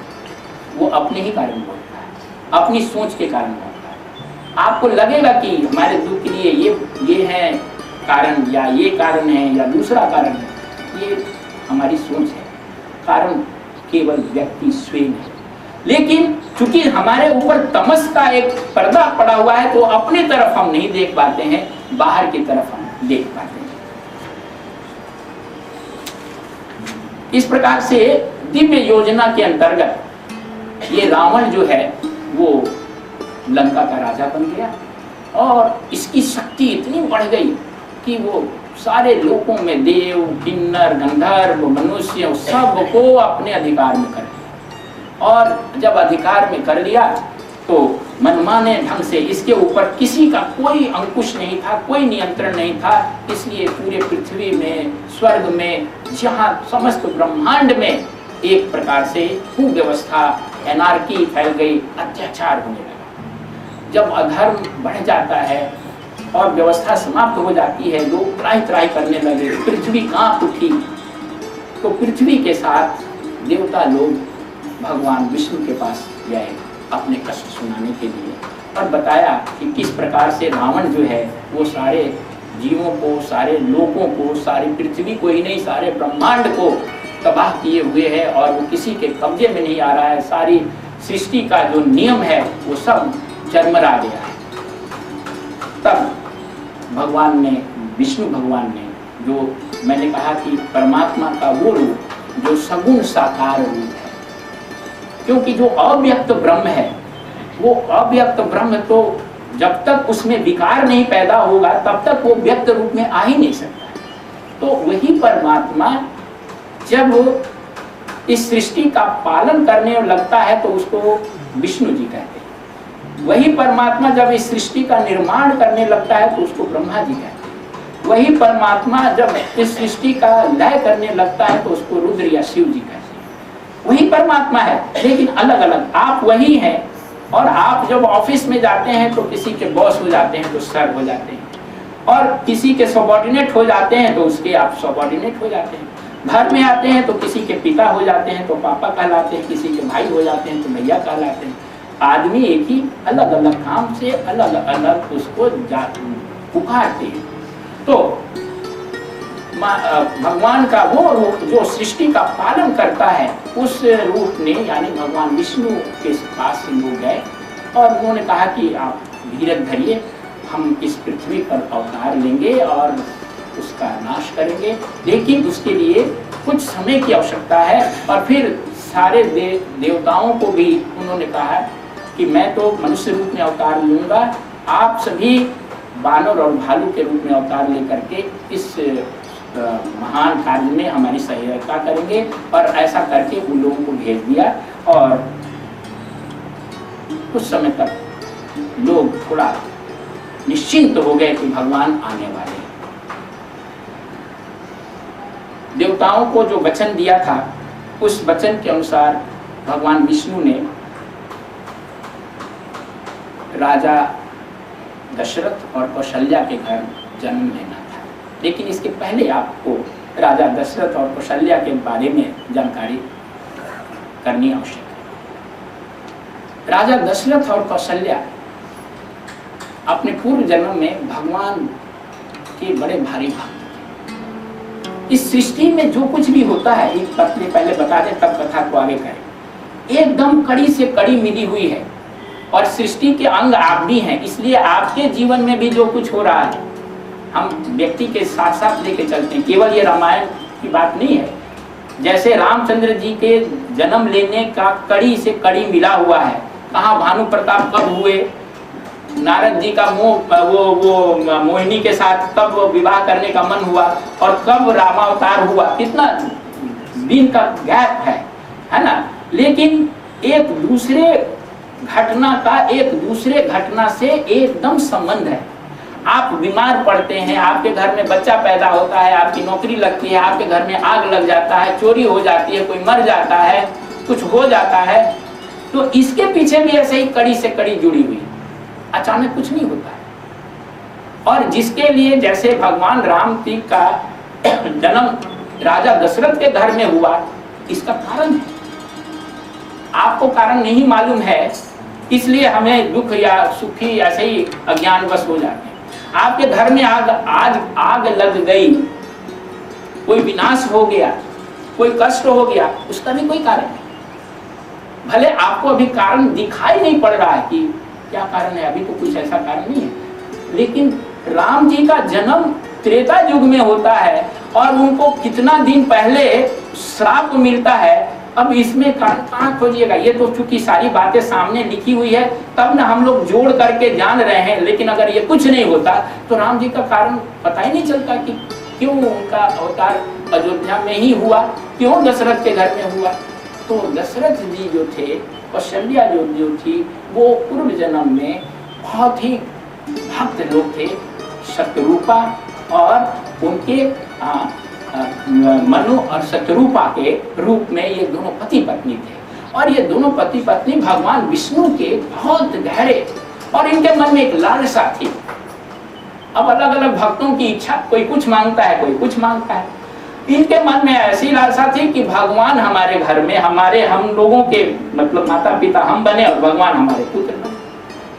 B: वो अपने ही कारण भोगता है, अपनी सोच के कारण भोगता है। आपको लगेगा कि हमारे दुख के लिए ये है कारण, या ये कारण है, या दूसरा कारण है, ये हमारी सोच है। कारण केवल व्यक्ति स्वयं है। लेकिन चूंकि हमारे ऊपर तमस का एक पर्दा पड़ा हुआ है तो अपनी तरफ हम नहीं देख पाते हैं, बाहर की तरफ हम देख पाते हैं। इस प्रकार से दिव्य योजना के अंतर्गत ये रावण जो है वो लंका का राजा बन गया, और इसकी शक्ति इतनी बढ़ गई कि वो सारे लोगों में देव, किन्नर, गंधर्व, मनुष्य सबको अपने अधिकार में कर लिया। और जब अधिकार में कर लिया तो मनमाने ढंग से इसके ऊपर किसी का कोई अंकुश नहीं था, कोई नियंत्रण नहीं था। इसलिए पूरे पृथ्वी में, स्वर्ग में, जहाँ समस्त ब्रह्मांड में एक प्रकार से कुव्यवस्था, एनार्की फैल गई, अत्याचार होने लगा। जब अधर्म बढ़ जाता है और व्यवस्था समाप्त हो जाती है, लोग त्राही करने लगे, पृथ्वी कांप उठी, तो पृथ्वी के साथ देवता लोग भगवान विष्णु के पास गए अपने कष्ट सुनाने के लिए, और बताया कि किस प्रकार से रावण जो है वो सारे जीवों को, सारे लोगों को, सारी पृथ्वी को ही नहीं सारे ब्रह्मांड को तबाह किए हुए है, और वो किसी के कब्जे में नहीं आ रहा है। सारी सृष्टि का जो नियम है वो सब चरमरा गया है। तब भगवान ने, विष्णु भगवान ने, जो मैंने कहा कि परमात्मा का वो रूप जो सगुण साकार रूप है, क्योंकि जो अव्यक्त ब्रह्म है, वो अव्यक्त ब्रह्म तो जब तक उसमें विकार नहीं पैदा होगा तब तक वो व्यक्त रूप में आ ही नहीं सकता। तो वही परमात्मा जब इस सृष्टि का पालन करने लगता है तो उसको विष्णु जी कहते हैं। वही परमात्मा जब इस सृष्टि का निर्माण करने लगता है तो उसको ब्रह्मा जी कहते हैं। वही परमात्मा जब इस सृष्टि का लय करने लगता है तो उसको रुद्र या शिव जी कहते हैं। वही परमात्मा है, लेकिन अलग अलग। आप वही हैं, और आप जब ऑफिस में जाते हैं तो किसी के बॉस हो जाते हैं तो सर हो जाते हैं, और किसी के सबॉर्डिनेट हो जाते हैं तो उसके आप सबॉर्डिनेट हो जाते हैं। घर में आते हैं तो किसी के पिता हो जाते हैं तो पापा कहलाते हैं, किसी के भाई हो जाते हैं तो भैया कहलाते हैं। आदमी एक ही अलग अलग काम से अलग अलग उसको पुकारते हैं। तो भगवान का वो रूप जो सृष्टि का पालन करता है, उस रूप ने यानी भगवान विष्णु के पास लोग गए और उन्होंने कहा कि आप धीरज धरिए, हम इस पृथ्वी पर अवतार लेंगे और उसका नाश करेंगे, लेकिन उसके लिए कुछ समय की आवश्यकता है। और फिर सारे देवताओं को भी उन्होंने कहा कि मैं तो मनुष्य रूप में अवतार लूंगा, आप सभी बानर और भालू के रूप में अवतार लेकर के इस महान कार्य में हमारी सहायता करेंगे। और ऐसा करके उन लोगों को भेज दिया, और कुछ समय तक लोग थोड़ा निश्चिंत हो गए कि भगवान आने वाले हैं। देवताओं को जो वचन दिया था, उस वचन के अनुसार भगवान विष्णु ने राजा दशरथ और कौशल्या के घर जन्म लेना था। लेकिन इसके पहले आपको राजा दशरथ और कौशल्या के बारे में जानकारी करनी आवश्यक है। राजा दशरथ और कौशल्या अपने पूर्व जन्म में भगवान के बड़े भारी भक्त थे। इस सृष्टि में जो कुछ भी होता है, एक पत्नी पहले बता दे तब कथा को आगे करें, एकदम कड़ी से कड़ी मिली हुई है, और सृष्टि के अंग आप भी हैं। इसलिए आपके जीवन में भी जो कुछ हो रहा है, हम व्यक्ति के साथ साथ लेके चलते हैं। केवल ये रामायण की बात नहीं है। जैसे रामचंद्र जी के जन्म लेने का कड़ी से कड़ी मिला हुआ है। कहाँ भानु प्रताप कब हुए, नारद जी का वो मोहिनी के साथ कब विवाह करने का मन हुआ, और कब रामावतार हुआ, कितना दिन का गैप है ना। लेकिन एक दूसरे घटना का एक दूसरे घटना से एकदम संबंध है। आप बीमार पड़ते हैं, आपके घर में बच्चा पैदा होता है, आपकी नौकरी लगती है, आपके घर में आग लग जाता है, चोरी हो जाती है, कोई मर जाता है, कुछ हो जाता है, तो इसके पीछे भी ऐसे ही कड़ी से कड़ी जुड़ी हुई। अचानक कुछ नहीं होता है। और जिसके लिए जैसे भगवान राम जी का जन्म राजा दशरथ के घर में हुआ, इसका कारण है। आपको कारण नहीं मालूम है, इसलिए हमें दुख या सुखी ऐसे ही अज्ञानवश हो जाते हैं। आपके घर में आज आग लग गई, कोई विनाश हो गया, कोई कष्ट हो गया, उसका भी कोई कारण नहीं। भले आपको अभी कारण दिखाई नहीं पड़ रहा है कि क्या कारण है, अभी तो कुछ ऐसा कारण नहीं है, लेकिन राम जी का जन्म त्रेता युग में होता है और उनको कितना दिन पहले श्राप मिलता है। अब इसमें कहाँ खोजिएगा, ये तो चूंकि सारी बातें सामने लिखी हुई है तब ना हम लोग जोड़ करके जान रहे हैं। लेकिन अगर ये कुछ नहीं होता तो राम जी का कारण पता ही नहीं चलता कि क्यों उनका अवतार अयोध्या में ही हुआ, क्यों दशरथ के घर में हुआ। तो दशरथ जी जो थे, कौशल्या जो थी, वो पूर्व जन्म में बहुत ही भक्त लोग थे। शतरूपा और उनके मनु और शतरूपा के रूप में ये दोनों पति पत्नी थे। और ये दोनों पति पत्नी भगवान विष्णु के बहुत गहरे, और इनके मन में एक लालसा थी। अब अलग अलग भक्तों की इच्छा, कोई कुछ मांगता है, कोई कुछ मांगता है। इनके मन में ऐसी लालसा थी कि भगवान हमारे घर में, हम लोगों के मतलब माता पिता हम बने और भगवान हमारे पुत्र बने।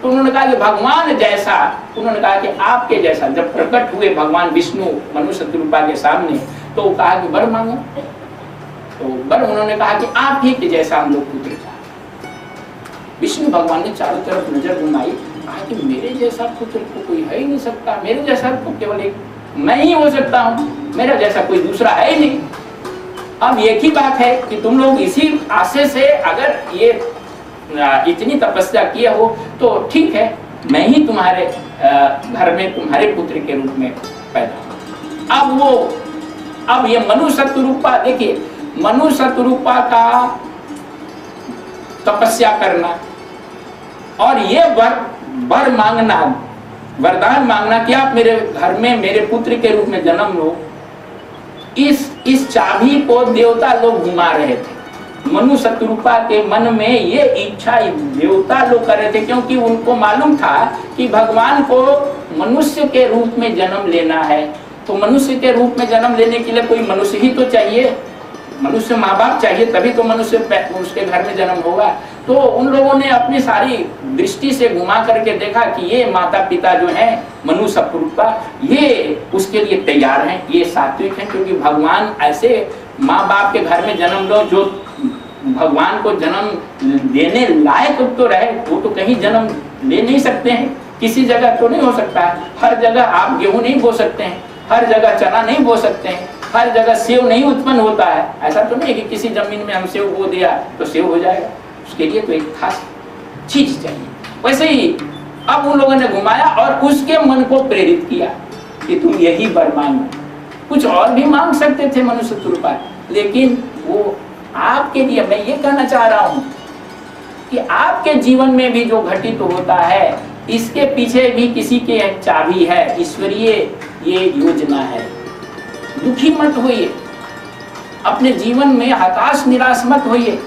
B: तो उन्होंने कहा कि भगवान जैसा, उन्होंने कहा कि आपके जैसा जब प्रकट हुए भगवान विष्णु मनुष्य रूपा के सामने, तो कहा कि वर मांगो। तो वर उन्होंने कहा कि आप ही के जैसा हम लोग पुत्र चाहते। विष्णु भगवान ने चारों तरफ नजर घुमाई, कहा कि मेरे जैसा पुत्र तो कोई है ही नहीं सकता, मेरे जैसा तो केवल एक मैं ही हो सकता हूँ, मेरा जैसा कोई दूसरा है ही नहीं। अब एक ही बात है कि तुम लोग इसी आशय से अगर ये इतनी तपस्या किए हो तो ठीक है, मैं ही तुम्हारे घर में तुम्हारे पुत्र के रूप में पैदा हूँ। अब ये मनु शतरूपा, देखिए मनु शतरूपा का तपस्या करना और ये वर मांगना, वरदान मांगना कि आप मेरे घर में मेरे पुत्र के रूप में जन्म लो, इस चाबी को देवता लोग घुमा रहे थे। मनु शत्रुपा के मन में ये इच्छा देवता लोग कर रहे थे, क्योंकि उनको मालूम था कि भगवान को मनुष्य के रूप में जन्म लेना है। तो मनुष्य के रूप में जन्म लेने के लिए कोई मनुष्य ही तो चाहिए, मनुष्य माँ बाप चाहिए, तभी तो मनुष्य उसके घर में जन्म होगा। तो उन लोगों ने अपनी सारी दृष्टि से घुमा करके देखा कि ये माता पिता जो हैं मनु शत्रुपा, ये उसके लिए तैयार हैं, ये सात्विक हैं, क्योंकि भगवान ऐसे माँ बाप के घर में जन्म लो जो भगवान को जन्म देने लायक तो रहे, वो तो कहीं जन्म ले नहीं सकते हैं, किसी जगह तो नहीं हो सकता है। हर जगह आप गेहूं नहीं बो सकते हैं, हर जगह चना नहीं बो सकते हैं, हर जगह सेव नहीं उत्पन्न होता है। ऐसा तो नहीं है कि किसी जमीन में हम सेव बो दिया तो सेव हो जाएगा, उसके लिए तो एक खास चीज चाहिए। वैसे ही अब उन लोगों ने घुमाया और उसके मन को प्रेरित किया कि तुम यही वर मांगो। कुछ और भी मांग सकते थे मनु शत्रुपा, लेकिन वो आपके लिए, मैं ये कहना चाह रहा हूं कि आपके जीवन में भी जो घटित होता है, इसके पीछे भी किसी के एक चाबी है, ईश्वरीय ये योजना है। दुखी मत होइए, अपने जीवन में हताश निराश मत होइए,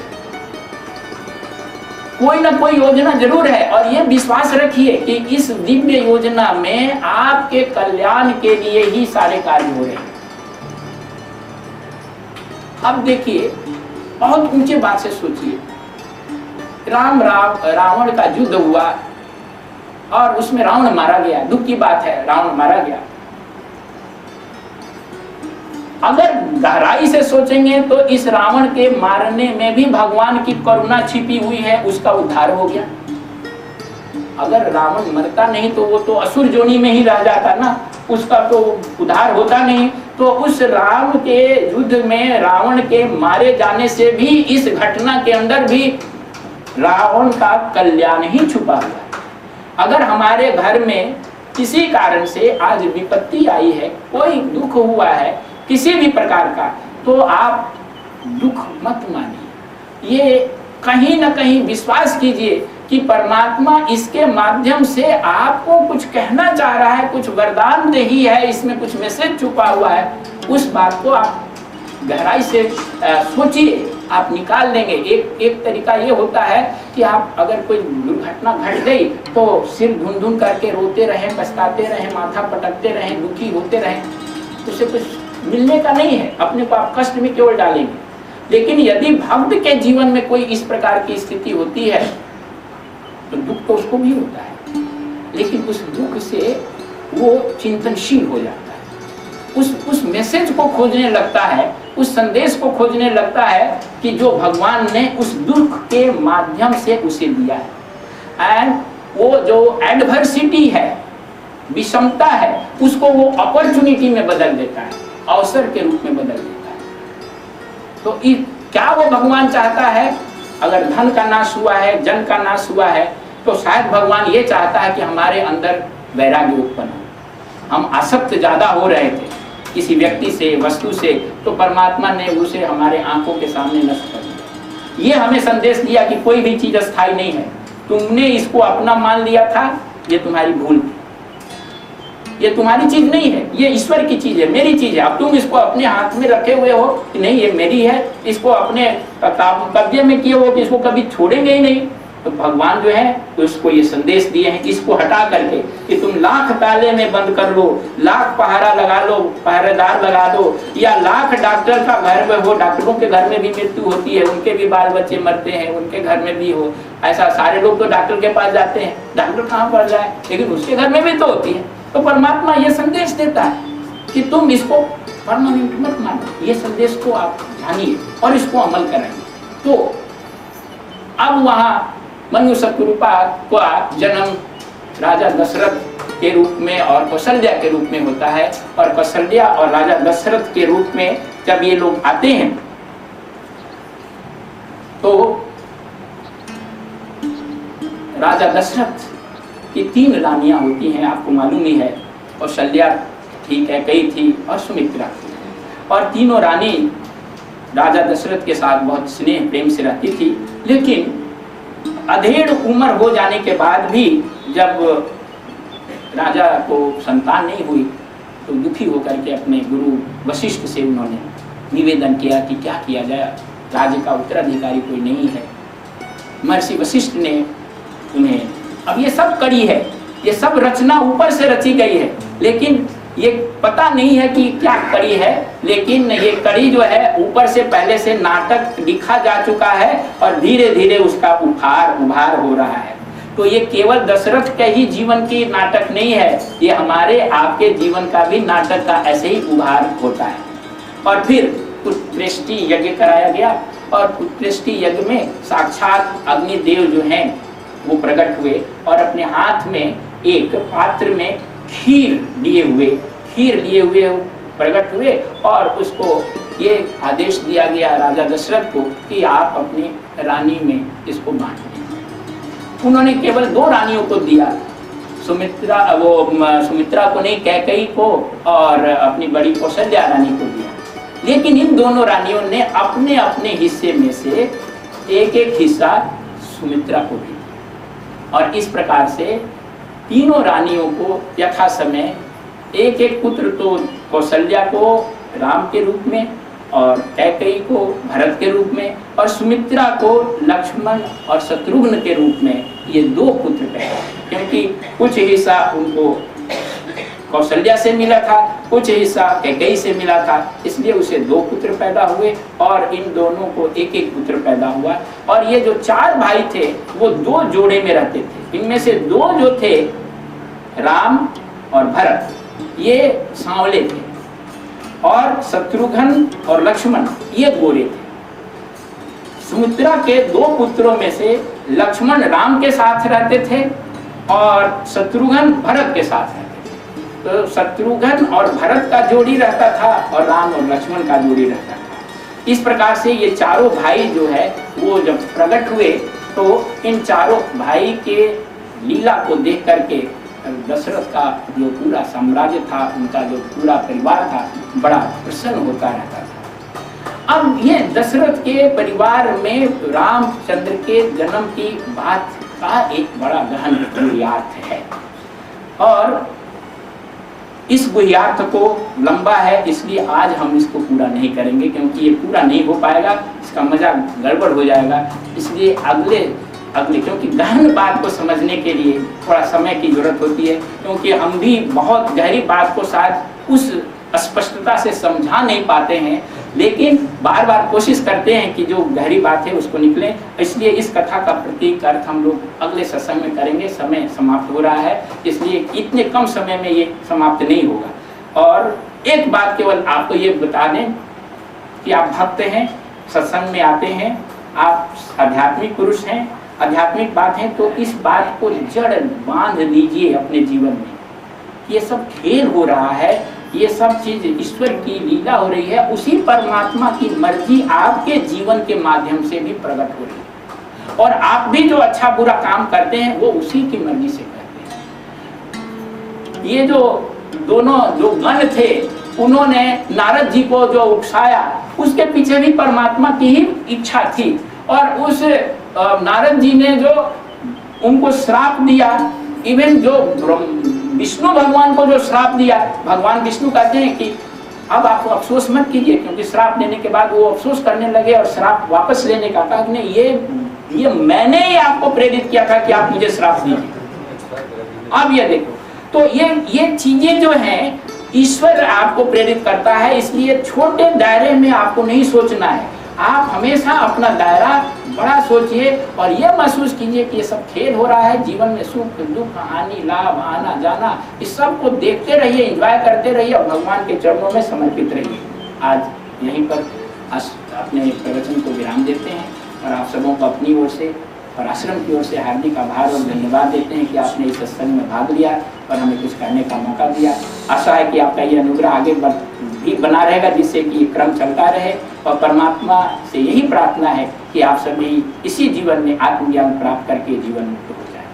B: कोई ना कोई योजना जरूर है। और ये विश्वास रखिए कि इस दिव्य योजना में आपके कल्याण के लिए ही सारे कार्य हो रहे हैं। अब देखिए, बहुत ऊंचे बात से सोचिए, रावण का युद्ध हुआ और उसमें रावण मारा गया। दुख की बात है, रावण मारा गया। अगर गहराई से सोचेंगे तो इस रावण के मारने में भी भगवान की करुणा छिपी हुई है, उसका उद्धार हो गया। अगर रावण मरता नहीं तो वो तो असुर जोनी में ही रह जाता ना, उसका तो उद्धार होता नहीं। तो उस राम के युद्ध में रावण के मारे जाने से भी इस घटना के अंदर भी रावण का कल्याण ही छुपा हुआ है। अगर हमारे घर में किसी कारण से आज विपत्ति आई है, कोई दुख हुआ है किसी भी प्रकार का, तो आप दुख मत मानिए, ये कहीं ना कहीं विश्वास कीजिए कि परमात्मा इसके माध्यम से आपको कुछ कहना चाह रहा है, कुछ वरदान दे ही है, इसमें कुछ मैसेज छुपा हुआ है। उस बात को आप गहराई से सोचिए, आप निकाल लेंगे। एक तरीका ये होता है कि आप अगर कोई दुर्घटना घट गई तो सिर धुन धुन करके रोते रहें, पछताते रहें, माथा पटकते रहें, दुखी होते रहें, उससे कुछ मिलने का नहीं है, अपने को आप कष्ट में केवल डालेंगे। लेकिन यदि भक्त के जीवन में कोई इस प्रकार की स्थिति होती है तो दुख तो उसको भी होता है, लेकिन उस दुख से वो चिंतनशील हो जाता है, उस मैसेज को खोजने लगता है, उस संदेश को खोजने लगता है कि जो भगवान ने उस दुख के माध्यम से उसे दिया है। एंड वो जो एडवर्सिटी है, विषमता है, उसको वो अपॉर्चुनिटी में बदल देता है, अवसर के रूप में बदल देता है। तो क्या वो भगवान चाहता है? अगर धन का नाश हुआ है, जन का नाश हुआ है, तो शायद भगवान ये चाहता है कि हमारे अंदर वैराग्य उत्पन्न हो। हम आसक्त ज्यादा हो रहे थे किसी व्यक्ति से, वस्तु से, तो परमात्मा ने उसे हमारे आंखों के सामने नष्ट कर दिया। ये हमें संदेश दिया कि कोई भी चीज अस्थायी नहीं है, तुमने इसको अपना मान लिया था, ये तुम्हारी भूल थी, ये तुम्हारी चीज नहीं है, ये ईश्वर की चीज है, मेरी चीज है। अब तुम इसको अपने हाथ में रखे हुए हो कि नहीं ये मेरी है, इसको अपने कब्जे में किए हो कि इसको कभी छोड़ेंगे ही नहीं। तो भगवान जो है उसको ये संदेश दिए हैं, इसको हटा करके कि तुम लाख ताले में बंद कर लो, लाख पहरा लगा लो, पहरेदार लगा दो, या लाख डॉक्टर का घर में हो, डॉक्टरों के घर में भी मृत्यु होती है, उनके भी बाल बच्चे मरते हैं, उनके घर में भी हो, ऐसा सारे लोग तो डॉक्टर के पास जाते हैं, डॉक्टर कहाँ पर जाए, लेकिन उसके घर में भी तो होती है। तो परमात्मा ये संदेश देता है कि तुम इसको परमानेंट मत मानो, ये संदेश को आप जानिए और इसको अमल करेंगे। तो अब वहाँ मनु शत्रुपा का जन्म राजा दशरथ के रूप में और कौशल्या के रूप में होता है, और कौशल्या और राजा दशरथ के रूप में जब ये लोग आते हैं तो राजा दशरथ की 3 रानियां होती हैं, आपको मालूम ही है। कौशल्या ठीक है, कई थी, और सुमित्रा थी, और तीनों रानी राजा दशरथ के साथ बहुत स्नेह प्रेम से रहती थी। लेकिन अधेड़ उम्र हो जाने के बाद भी जब राजा को संतान नहीं हुई तो दुखी होकर के अपने गुरु वशिष्ठ से उन्होंने निवेदन किया कि क्या किया जाए, राज्य का उत्तराधिकारी कोई नहीं है। महर्षि वशिष्ठ ने उन्हें, अब ये सब कड़ी है, ये सब रचना ऊपर से रची गई है, लेकिन ये पता नहीं है कि क्या कड़ी है, लेकिन ये कड़ी जो है ऊपर से पहले से नाटक लिखा जा चुका है और धीरे धीरे उसका उभार हो रहा है। तो ये केवल दशरथ के ही जीवन की नाटक नहीं है, ये हमारे आपके जीवन का भी नाटक का ऐसे ही उभार होता है। और फिर पुत्रष्टि यज्ञ कराया गया और पुत्रष्टि यज्ञ में साक्षात अग्निदेव जो हैं वो प्रकट हुए और अपने हाथ में एक पात्र में खीर लिए हुए प्रकट हुए और उसको ये आदेश दिया गया राजा दशरथ को कि आप अपनी रानी में इसको बांट दें। उन्होंने केवल 2 रानियों को दिया, सुमित्रा को नहीं, कैकेयी को और अपनी बड़ी कौशल्या रानी को दिया। लेकिन इन दोनों रानियों ने अपने अपने हिस्से में से एक एक हिस्सा सुमित्रा को दिया और इस प्रकार से तीनों रानियों को यथा समय एक एक पुत्र, तो कौशल्या को राम के रूप में और कैकेयी को भरत के रूप में और सुमित्रा को लक्ष्मण और शत्रुघ्न के रूप में ये 2 पुत्र पैदा, क्योंकि कुछ हिस्सा उनको कौशल्या से मिला था, कुछ हिस्सा कैकेयी से मिला था, इसलिए उसे 2 पुत्र पैदा हुए और इन दोनों को एक एक पुत्र पैदा हुआ। और ये जो 4 भाई थे वो 2 जोड़े में रहते थे। इनमें से 2 जो थे राम और भरत, ये सांवले थे और शत्रुघ्न और लक्ष्मण ये गोरे थे। सुमित्रा के 2 पुत्रों में से लक्ष्मण राम के साथ रहते थे और शत्रुघ्न भरत के साथ रहते थे। तो शत्रुघ्न और भरत का जोड़ी रहता था और राम और लक्ष्मण का जोड़ी रहता था। इस प्रकार से ये चारों भाई जो है वो जब प्रकट हुए तो इन चारों भाई के लीला को देख करके दशरथ का जो पूरा साम्राज्य था, उनका जो पूरा परिवार था, बड़ा प्रसन्न होता रहता था। अब ये दशरथ के परिवार में रामचंद्र के जन्म की बात का एक बड़ा गहन गुह्यार्थ है और इस गुह्यार्थ को लंबा है, इसलिए आज हम इसको पूरा नहीं करेंगे, क्योंकि ये पूरा नहीं हो पाएगा, इसका मजा गड़बड़ हो जाएगा। इसलिए अगले क्योंकि गहन बात को समझने के लिए थोड़ा समय की जरूरत होती है, क्योंकि हम भी बहुत गहरी बात को शायद उस स्पष्टता से समझा नहीं पाते हैं, लेकिन बार बार कोशिश करते हैं कि जो गहरी बात है उसको निकले। इसलिए इस कथा का प्रतीक अर्थ हम लोग अगले सत्संग में करेंगे। समय समाप्त हो रहा है, इसलिए इतने कम समय में ये समाप्त नहीं होगा। और एक बात केवल आपको ये बता दें कि आप भक्त हैं, सत्संग में आते हैं, आप आध्यात्मिक पुरुष हैं, आध्यात्मिक बात है, तो इस बात को जड़ बांध लीजिए अपने जीवन में। ये सब खेल हो रहा है, ये सब चीज ईश्वर की लीला हो रही है, उसी परमात्मा की मर्जी आपके जीवन के माध्यम से भी प्रकट हो रही है और आप भी जो अच्छा बुरा काम करते हैं वो उसी की मर्जी से करते हैं। ये जो दोनों जो गण थे उन्होंने नारद जी को जो उकसाया, उसके पीछे भी परमात्मा की ही इच्छा थी और उस नारद जी ने जो उनको श्राप दिया, इवन जो विष्णु भगवान को जो श्राप दिया, भगवान विष्णु कहते हैं कि अब आप अफसोस मत कीजिए, क्योंकि श्राप देने के बाद वो अफसोस करने लगे और श्राप वापस लेने का कहा कि ये मैंने ही आपको प्रेरित किया था कि आप मुझे श्राप दीजिए। अब ये देखो, तो ये चीजें जो हैं ईश्वर आपको प्रेरित करता है, इसलिए छोटे दायरे में आपको नहीं सोचना है। आप हमेशा अपना दायरा बड़ा सोचिए और ये महसूस कीजिए कि ये सब खेल हो रहा है, जीवन में सुख दुख हानि लाभ आना जाना, इस सब को देखते रहिए, एंजॉय करते रहिए और भगवान के चरणों में समर्पित रहिए। आज यहीं पर अपने प्रवचन को विराम देते हैं और आप सबों को अपनी ओर से और आश्रम की ओर से हार्दिक आभार और धन्यवाद देते हैं कि आपने इस सत्संग में भाग लिया और हमें कुछ करने का मौका दिया। आशा है कि आपका ये अनुग्रह आगे भी बना रहेगा, जिससे कि क्रम चलता रहे और परमात्मा से यही प्रार्थना है कि आप सभी इसी जीवन में आत्मज्ञान प्राप्त करके जीवन मुक्त हो जाए।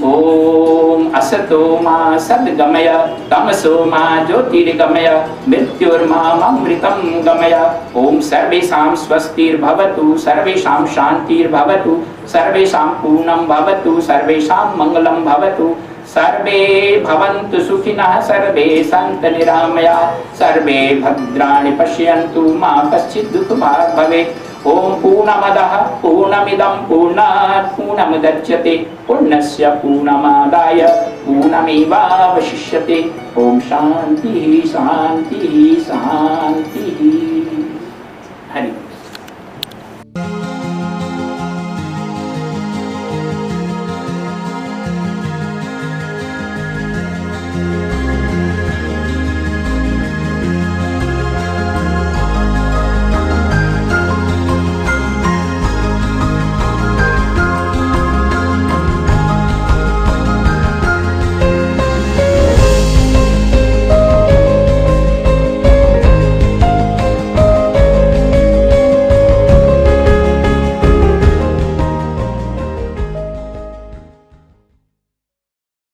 B: ओम असतो मा सद्गमय तमसो मा ज्योतिर्गमय मृत्युर्मामृतं गमय। ओम सर्वेषां स्वस्तिर्भवतु, सर्वेषां शान्तिर्भवतु, सर्वेषां पूर्णं भवतु, सर्वेषां मङ्गलं भवतु, सर्वे भवन्तु सुखिनः, सर्वे सन्तु निरामयाः, सर्वे भद्राणि पश्यन्तु मा कश्चित् दुःखभाग् भवेत्। ओम पूर्णमदः पूर्णमिदं पूर्णात् पूर्णमुदच्यते पूर्णस्य पूर्णमादाय पूर्णमेवावशिष्यते। ओम शांति शांति शांति।